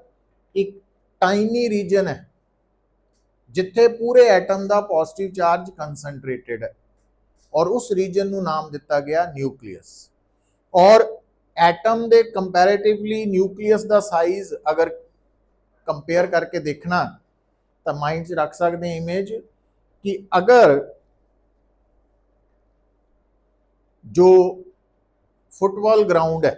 A: एक टाइनी रीजन है जिथे पूरे एटम का पॉजिटिव चार्ज कंसनट्रेटेड है, और उस रीजन को नाम दिता गया न्यूक्लियस। और एटम के कंपैरेटिवली न्यूक्लियस का साइज अगर कंपेयर करके देखना तो माइंड च रख सकते हैं इमेज कि अगर जो फुटबॉल ग्राउंड है,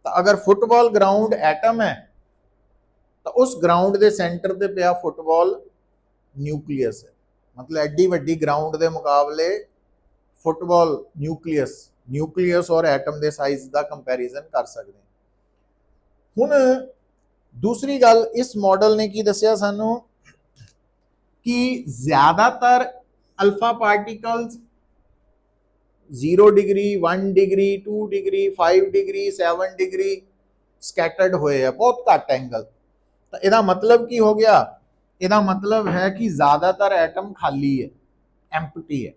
A: तो अगर फुटबॉल ग्राउंड एटम है तो उस ग्राउंड के सेंटर पे पिया फुटबॉल न्यूक्लियस है। मतलब एड्डी वड्डी ग्राउंड के मुकाबले फुटबॉल न्यूक्लियस और एटम के साइज का कंपैरिजन कर सकते हैं। हुण दूसरी गल इस मॉडल ने की दसिया सानू कि ज्यादातर alpha particles 0 degree 1 degree 2 degree 5 degree 7 degree scattered हुए है, बहुत घट एंगल। तो यदा मतलब की हो गया? यदा मतलब है कि ज्यादातर एटम खाली है, एम्प्टी है।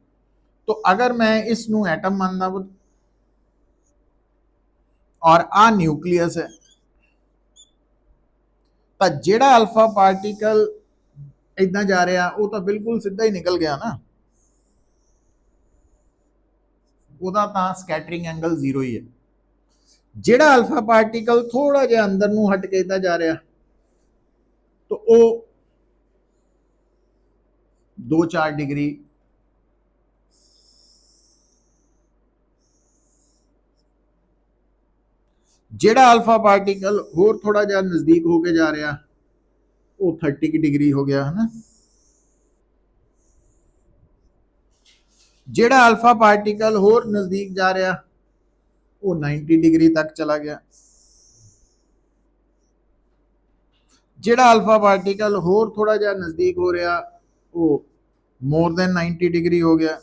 A: तो अगर मैं इसनू एटम मानना और आ न्यूक्लियस है, तो जेड़ा अल्फा पार्टिकल इदा जा रहा वो तो बिल्कुल सीधा ही निकल गया ना, ਉਹਦਾ ਤਾਂ ਸਕੈਟਰਿੰਗ एंगल 0 ही है। ਜਿਹੜਾ अल्फा पार्टिकल थोड़ा ਜਿਹਾ अंदर ਨੂੰ हट के इदा जा रहा तो वो 2-4 डिग्री ਜਿਹੜਾ अल्फा पार्टिकल होर थोड़ा ਜਿਹਾ नज़दीक होके जा रहा वो 30 डिग्री हो गया, है ना। ਜਿਹੜਾ अल्फा पार्टिकल होर नज़दीक जा रहा वो 90 डिग्री तक चला गया। ਜਿਹੜਾ अल्फा पार्टिकल होर थोड़ा जिहा नज़दीक हो रहा वो मोर देन 90 डिग्री हो गया।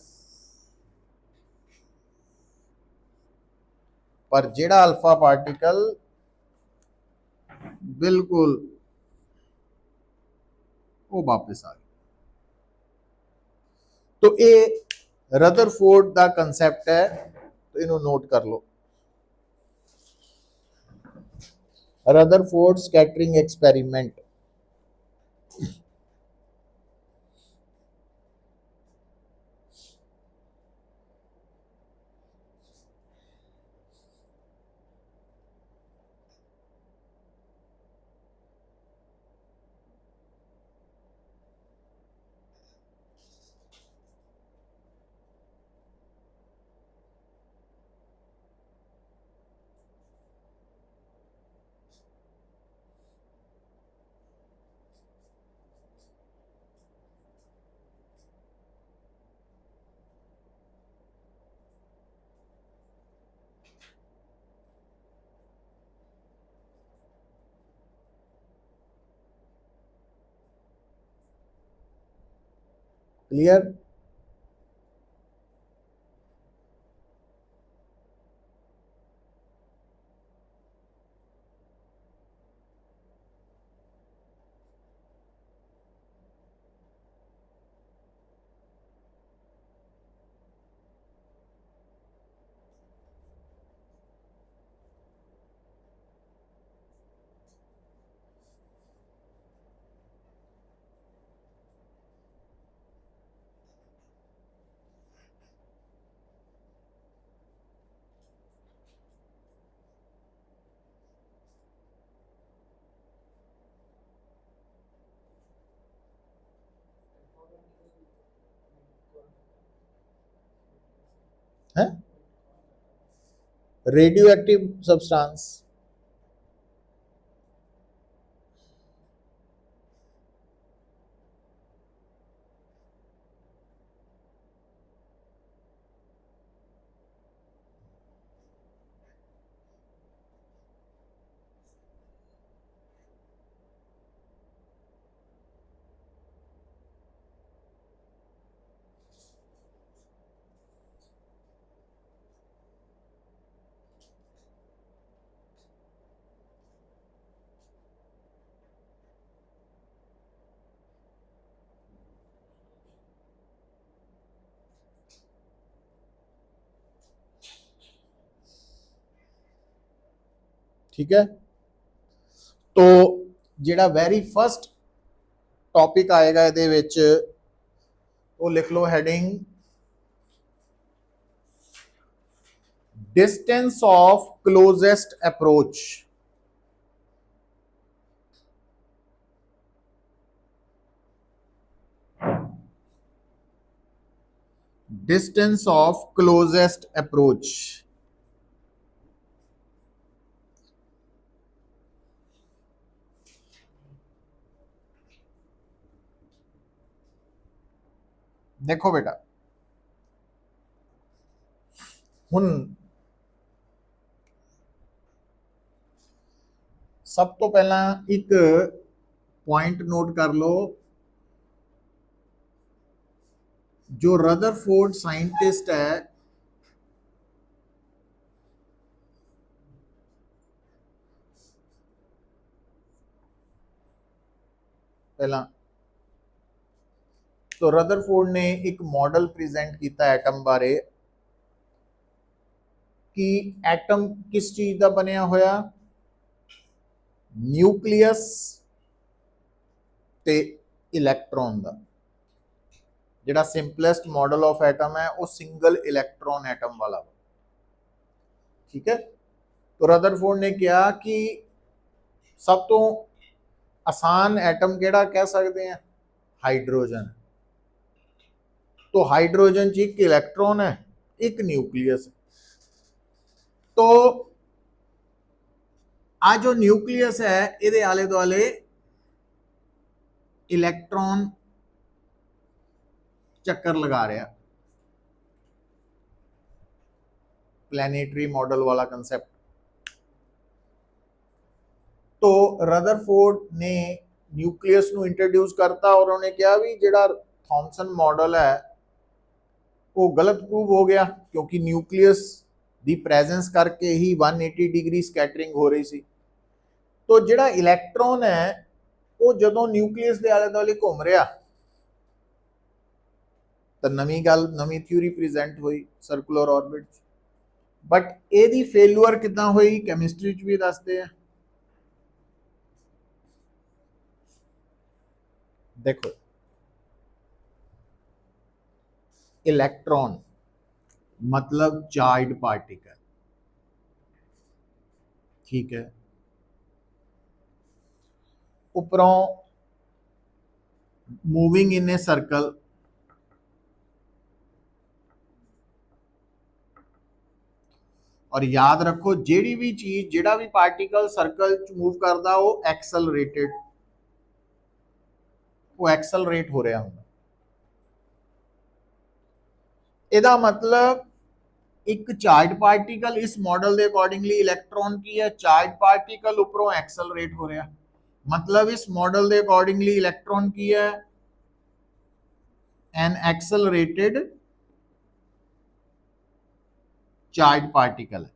A: पर ਜਿਹੜਾ अल्फा पार्टिकल बिल्कुल वो वापस आ गया। तो ये रदरफोर्ड का कंसैप्ट है, तो इन्हों नोट कर लो। Rutherford scattering experiment clear? है रेडियो एक्टिव सब्सटेंस। ठीक है, तो ਜਿਹੜਾ ਵੈਰੀ ਫਸਟ ਟੌਪਿਕ ਆਏਗਾ ਇਹਦੇ ਵਿੱਚ ਉਹ ਲਿਖ ਲਓ heading distance of closest approach। distance of closest approach। देखो बेटा हुन सब तो पहला एक पॉइंट नोट कर लो, जो रदरफोर्ड साइंटिस्ट है पहला तो रदरफोर्ड ने एक मॉडल प्रेजेंट किया एटम बारे कि एटम किस चीज का बनया होया, न्यूक्लियस ते इलैक्ट्रॉन का। जिहड़ा सिंपलेस्ट मॉडल ऑफ एटम है वो सिंगल इलैक्ट्रॉन एटम वाला। ठीक है, तो रदरफोर्ड ने कहा कि सब तो आसान एटम केड़ा कह सकते हैं, हाइड्रोजन। तो हाइड्रोजन च एक इलैक्ट्रॉन है, एक न्यूक्लियस है। तो आ जो न्यूक्लियस है ये आले दुआले इलैक्ट्रॉन चक्कर लगा रहा, प्लैनेटरी मॉडल वाला कंसेप्ट। तो रदरफोर्ड ने न्यूक्लियस को इंट्रोड्यूस करता और उन्होंने कहा भी जिहड़ा थॉमसन मॉडल है वो गलत प्रूव हो गया, क्योंकि न्यूक्लियस दी प्रेजेंस करके ही 180 डिग्री स्कैटरिंग हो रही सी। तो जिहड़ा इलैक्ट्रॉन है वो जदों न्यूक्लियस के आले दुआले घूम रहा तो नवी गल नवी थ्योरी प्रेजेंट हुई सर्कुलर ऑर्बिट। बट एदी फेल्यूर किदां हुई कैमिस्ट्री च भी दसदे हैं। देखो इलैक्ट्रॉन मतलब चार्ज पार्टिकल, ठीक है, उपरों मूविंग इन ए सर्कल, और याद रखो जेड़ी भी चीज जेड़ा भी पार्टिकल सर्कल च मूव करता वो एक्सेलरेटेड, वो एक्सेलरेट हो रहा होंगे। ਇਹਦਾ मतलब एक चार्ज पार्टिकल इस मॉडल के अकॉर्डिंगली इलैक्ट्रॉन की है, चार्ज पार्टिकल उपरों एक्सेलरेट हो रहा, मतलब इस मॉडल के अकॉर्डिंगली इलैक्ट्रॉन की है an accelerated charged particle है।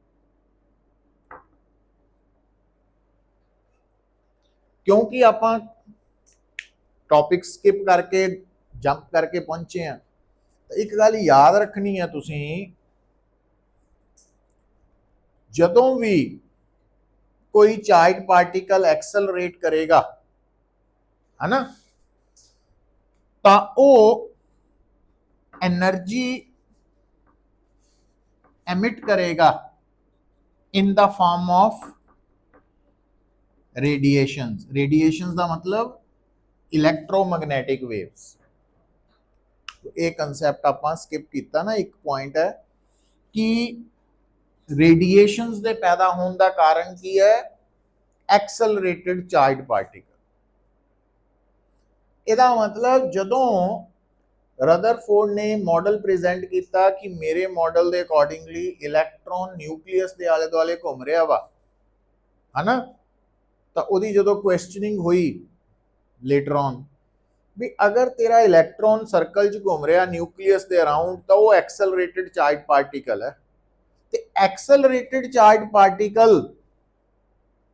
A: क्योंकि आप टॉपिक स्किप करके जंप करके पहुंचे हैं, तो एक गल याद रखनी है, तुसी जदों भी कोई चार्ज पार्टिकल एक्सेलरेट करेगा है ना, तो वो एनर्जी एमिट करेगा in the form of radiations. Radiations का मतलब इलैक्ट्रोमैग्नेटिक वेव्स। तो ये कंसैप्ट आप स्किप किया ना, एक पॉइंट है कि रेडिएशंस दे पैदा होने का कारण की है, एक्सेलरेटेड चार्ज पार्टिकल। ਇਹਦਾ मतलब ਜਦੋਂ रदरफोर्ड ने मॉडल प्रेजेंट किया कि मेरे मॉडल के अकॉर्डिंगली इलैक्ट्रॉन न्यूक्लियस के आले दुआले घूम रहा वा है ना, तो ਉਹਦੀ ਜਦੋਂ क्वेश्चनिंग हुई लेटर ऑन भी अगर तेरा इलैक्ट्रॉन सर्कल च घूम रहा न्यूक्लियस के अराउंड, तो वो एक्सेलरेटेड चार्ज पार्टिकल है। तो एक्सेलरेटेड चार्ज पार्टिकल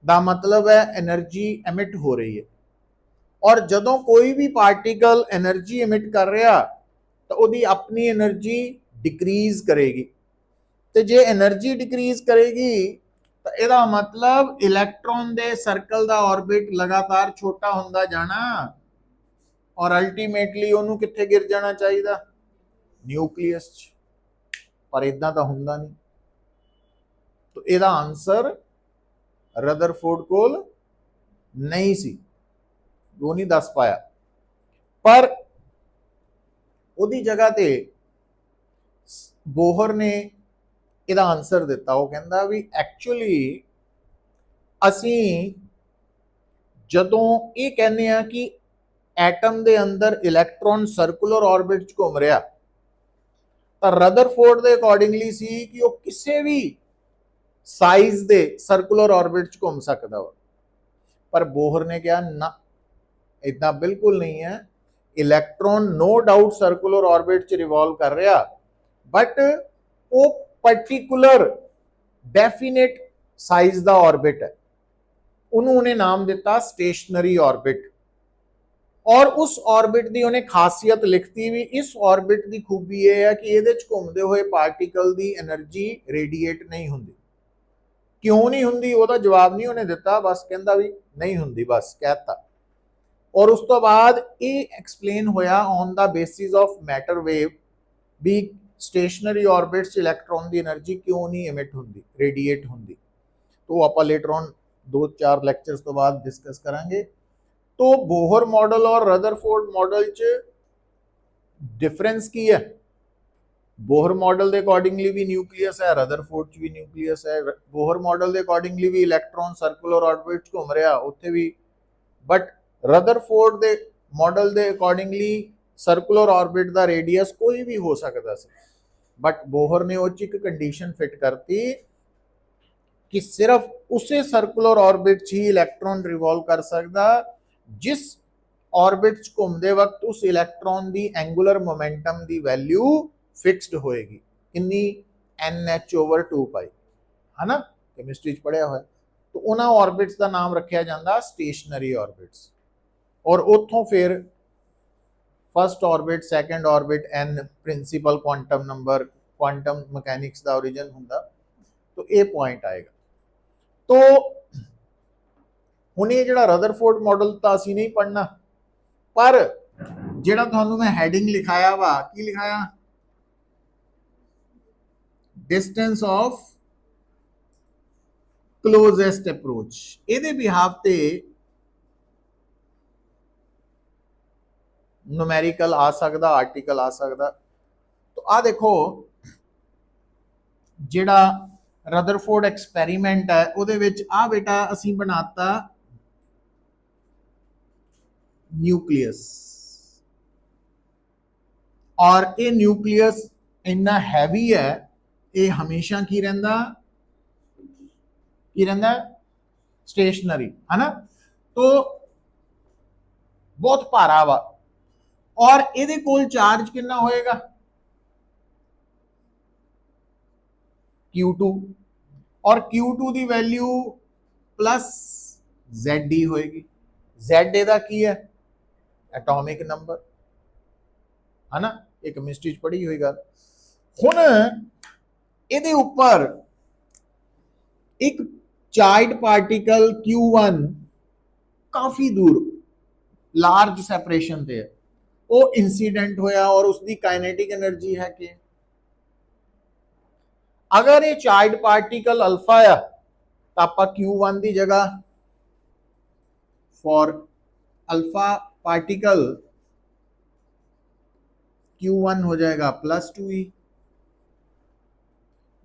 A: का मतलब है एनर्जी एमिट हो रही है, और जदों कोई भी पार्टिकल एनर्जी एमिट कर रहा तो उसकी अपनी एनर्जी डिक्रीज करेगी। तो जे एनर्जी डिक्रीज करेगी तो यदा मतलब इलैक्ट्रॉन के सर्कल का ऑर्बिट लगातार छोटा होंदा जाना, और अल्टीमेटली उन्होंने कित्थे गिर जाना चाहिए, न्यूक्लियस च। पर इदा तो होंदा नहीं। तो यदा आंसर रदरफोर्ड कोल नहीं सी, वो नहीं दस पाया। पर उदी जगह ते बोहर ने ਇਹਦਾ आंसर दिता। वो कहता भी एक्चुअली असी जदों ये कहने हैं कि एटम के अंदर इलैक्ट्रॉन सर्कुलर ऑर्बिट च घूम रहा, तो रदरफोर्ड के अकॉर्डिंगली सी कि वो किसी भी साइज दे सर्कुलर ऑर्बिट च घूम सकता हो। पर बोहर ने कहा ना, इतना बिल्कुल नहीं है। Electron no doubt circular orbit च रिवॉल्व कर रहा, बट वो पर्टिकुलर डेफिनेट साइज का ऑर्बिट है, उन्होंने नाम दिता स्टेशनरी ऑर्बिट। और उस ऑर्बिट की उन्हें खासियत लिखती भी, इस ऑर्बिट की खूबी यह है कि ये घूमते हुए पार्टिकल की एनर्जी रेडिएट नहीं होंगी। क्यों नहीं होंगी, वो जवाब नहीं उन्हें दिता, बस कहता भी नहीं होंगी, बस कहता। और उस तो बाद ये एक्सप्लेन होया on the basis of matter wave भी स्टेशनरी ऑर्बिट्स इलैक्ट्रॉन की एनर्जी क्यों नहीं एमिट होंगी, रेडिएट होंगी। तो आप लेटर ऑन 2-4 लैक्चर्स तो बाद डिस्कस करांगे। तो बोहर मॉडल और रदरफोर्ड मॉडल च डिफरेंस की है। बोहर मॉडल के अकॉर्डिंगली भी न्यूक्लियस है, रदरफोर्ड च भी न्यूक्लियस है। बोहर मॉडल के अकॉर्डिंगली भी इलैक्ट्रॉन सर्कुलर ऑर्बिट घूम रहा उत्थे भी, बट रदरफोर्ड के मॉडल के अकॉर्डिंगली सर्कुलर ऑर्बिट का रेडियस कोई भी हो सकता है। बट बोहर ने उस एक कंडीशन फिट करती कि सिर्फ उसे सर्कुलर ऑर्बिट ही इलैक्ट्रॉन रिवॉल्व कर सकता जिस ऑर्बिट घूमते वक्त उस इलैक्ट्रॉन की एंगुलर मोमेंटम की वैल्यू फिक्सड होएगी, कितनी NH/2π है ना, केमिस्ट्री पढ़िया हुआ। तो उन्होंने ऑर्बिट्स का नाम रखा जाता स्टेशनरी ऑर्बिट्स। और उतों फिर first orbit, second orbit, n principal quantum number, quantum mechanics का ओरिजिन होंदा। तो ये पॉइंट आएगा। तो हुण ये जिहड़ा रदरफोर्ड मॉडल तो असीं नहीं पढ़ना, पर जिहड़ा तुहानूं मैं हैडिंग लिखाया वा, की लिखाया, डिस्टेंस ऑफ क्लोजेस्ट अप्रोच, इहदे बिहाफ ते न्यूमेरिकल आ सकता, आर्टिकल आ सकता। तो आ देखो जिहड़ा रदरफोर्ड एक्सपेरीमेंट है उहदे विच आ बेटा असीं बनाता न्यूक्लियस, और ये न्यूक्लियस इन्ना हैवी है, ये हमेशा की रहिंदा स्टेशनरी है ना। तो बहुत भारा वा, और ਇਹਦੇ ਕੋਲ ਚਾਰਜ ਕਿੰਨਾ ਹੋਏਗਾ Q2 और Q2 ਦੀ ਵੈਲਿਊ प्लस ZD ਹੋਏਗੀ Z ਇਹਦਾ ਕੀ ਹੈ एटॉमिक नंबर है ना ये केमिस्ट्री च पढ़ी हुई गल हुण ਇਹਦੇ ਉੱਪਰ एक चार्ज पार्टिकल Q1 काफी दूर लार्ज सैपरेशन ते है वो इंसीडेंट होया और उसकी काइनेटिक एनर्जी है कि अगर ये चार्ज पार्टिकल अल्फा है तो आप Q1 की जगह फॉर अल्फा पार्टिकल Q1 हो जाएगा +2e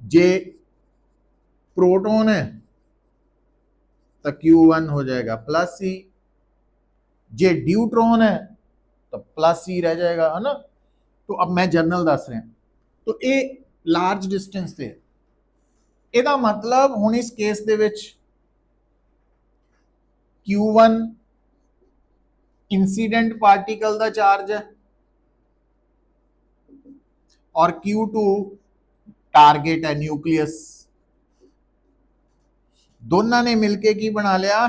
A: जे प्रोटॉन है तो Q1 हो जाएगा +e जे ड्यूट्रॉन है तो +e रह जाएगा है ना तो अब मैं जनरल दस रहा तो ये लार्ज डिस्टेंस से ਇਹਦਾ मतलब ਹੁਣ इस केस ਦੇ ਵਿੱਚ Q1 इंसीडेंट पार्टिकल का चार्ज है और Q2 टारगेट है न्यूक्लियस दोनों ने मिलके की बना लिया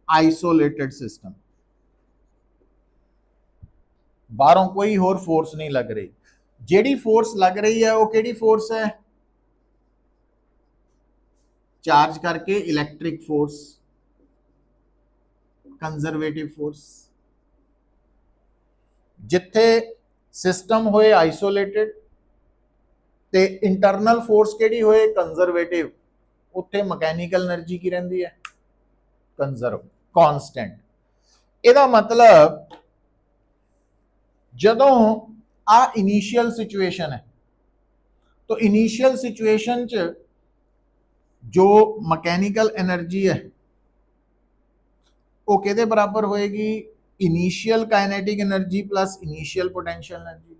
A: आइसोलेटेड सिस्टम बाहरों कोई होर फोर्स नहीं लग रही जेडी फोर्स लग रही है वो केड़ी फोर्स है चार्ज करके इलेक्ट्रिक फोर्स कंजरवेटिव फोर्स जिथे सिस्टम होए आइसोलेटेड ते इंटरनल फोर्स केड़ी होए कंजरवेटिव उत्थे मैकेनिकल एनर्जी की रहिंदी है कंजर्व कांस्टेंट ਇਹਦਾ मतलब जदों आ इनिशियल सिचुएशन है तो इनिशियल सिचुएशन च जो मैकेनिकल एनर्जी है वो किहदे बराबर होएगी initial kinetic energy plus initial potential energy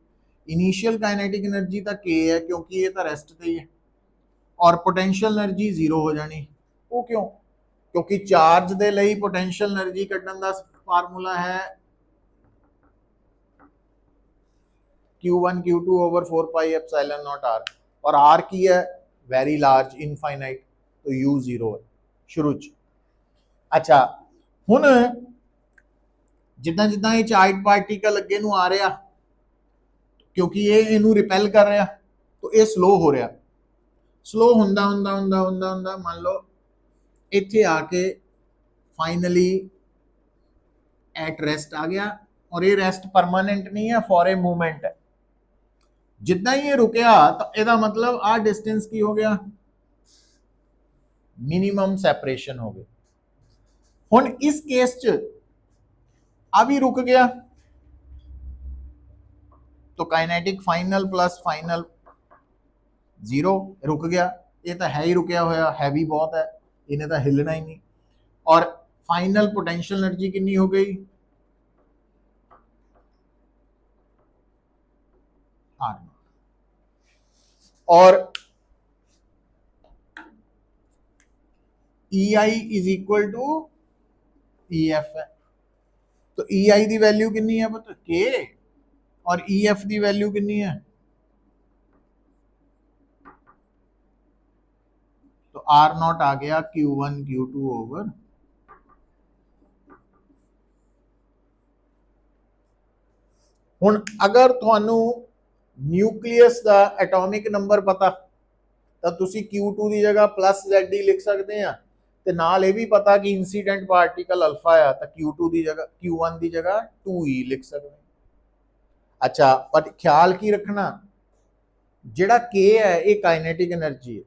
A: initial kinetic energy तो के है क्योंकि ये तो रेस्ट ते ही है और पोटेंशियल एनर्जी जीरो हो जानी वो क्यों क्योंकि चार्ज दे लई पोटेंशियल एनर्जी कड्ढण दा फार्मूला है Q1 Q2 over 4 pi epsilon naught R और R की है वेरी लार्ज इनफाइनाइट तो U जीरो है शुरू च अच्छा हुण जिद्दां जिद्दां ये चार्ज पार्टिकल अगे नूं आ रहा क्योंकि ये इनू रिपेल कर रहा तो ये स्लो हो रहा स्लो हुंदा हुंदा हुंदा हुंदा हुंदा मान लो इत्थे आके फाइनली एट रेस्ट आ गया और ये रेस्ट परमानेंट नहीं है फॉर ए मूवमेंट है जितना ही ये रुकया तो ਇਹਦਾ मतलब आ डिस्टेंस की हो गया मिनिमम सेपरेशन हो गई हुण इस केस च आ भी रुक गया तो kinetic final plus final zero रुक गया ये तो है ही रुकया होया हैवी बहुत है इन्हें तो हिलना ही नहीं और फाइनल पोटेंशियल एनर्जी कितनी हो गई R और EI is equal to EF है तो EI की वैल्यू कितनी है पता के और EF की वैल्यू कितनी है तो R नॉट आ गया Q1 Q2 ओवर हुण अगर तुहानू न्यूक्लियस का एटॉमिक नंबर पता तो तुसी Q2 की जगह प्लस ZD लिख सकते हैं ते नाल ये भी पता कि इंसीडेंट पार्टिकल अल्फा है तो Q2 की जगह Q1 की जगह 2e लिख सकते हैं अच्छा पर ख्याल की रखना जिहड़ा K है ये काइनेटिक एनर्जी है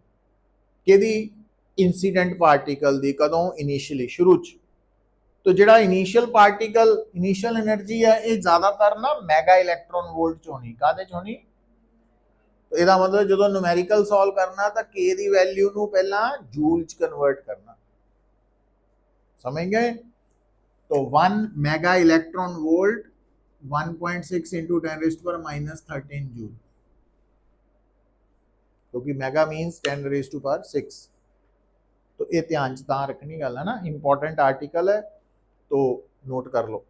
A: किहदी इंसीडेंट पार्टिकल दी कदों इनिशियली शुरू च तो जिहड़ा इनिशियल पार्टिकल इनिशियल एनर्जी है ये ज्यादातर ना मैगा इलैक्ट्रॉन वोल्ट च होनी काहदे च होनी तो ਇਹਦਾ मतलब जो न्यूमेरिकल सॉल्व करना तो K की वैल्यू नूं पहला जूल च कन्वर्ट करना समझ गए तो 1 mega electron volt 1.6 into 10⁻⁻13 joule क्योंकि मेगा मीन्स 10⁻6 तो ये ध्यान च तां रखनी गल है ना इंपॉर्टेंट आर्टिकल है तो नोट कर लो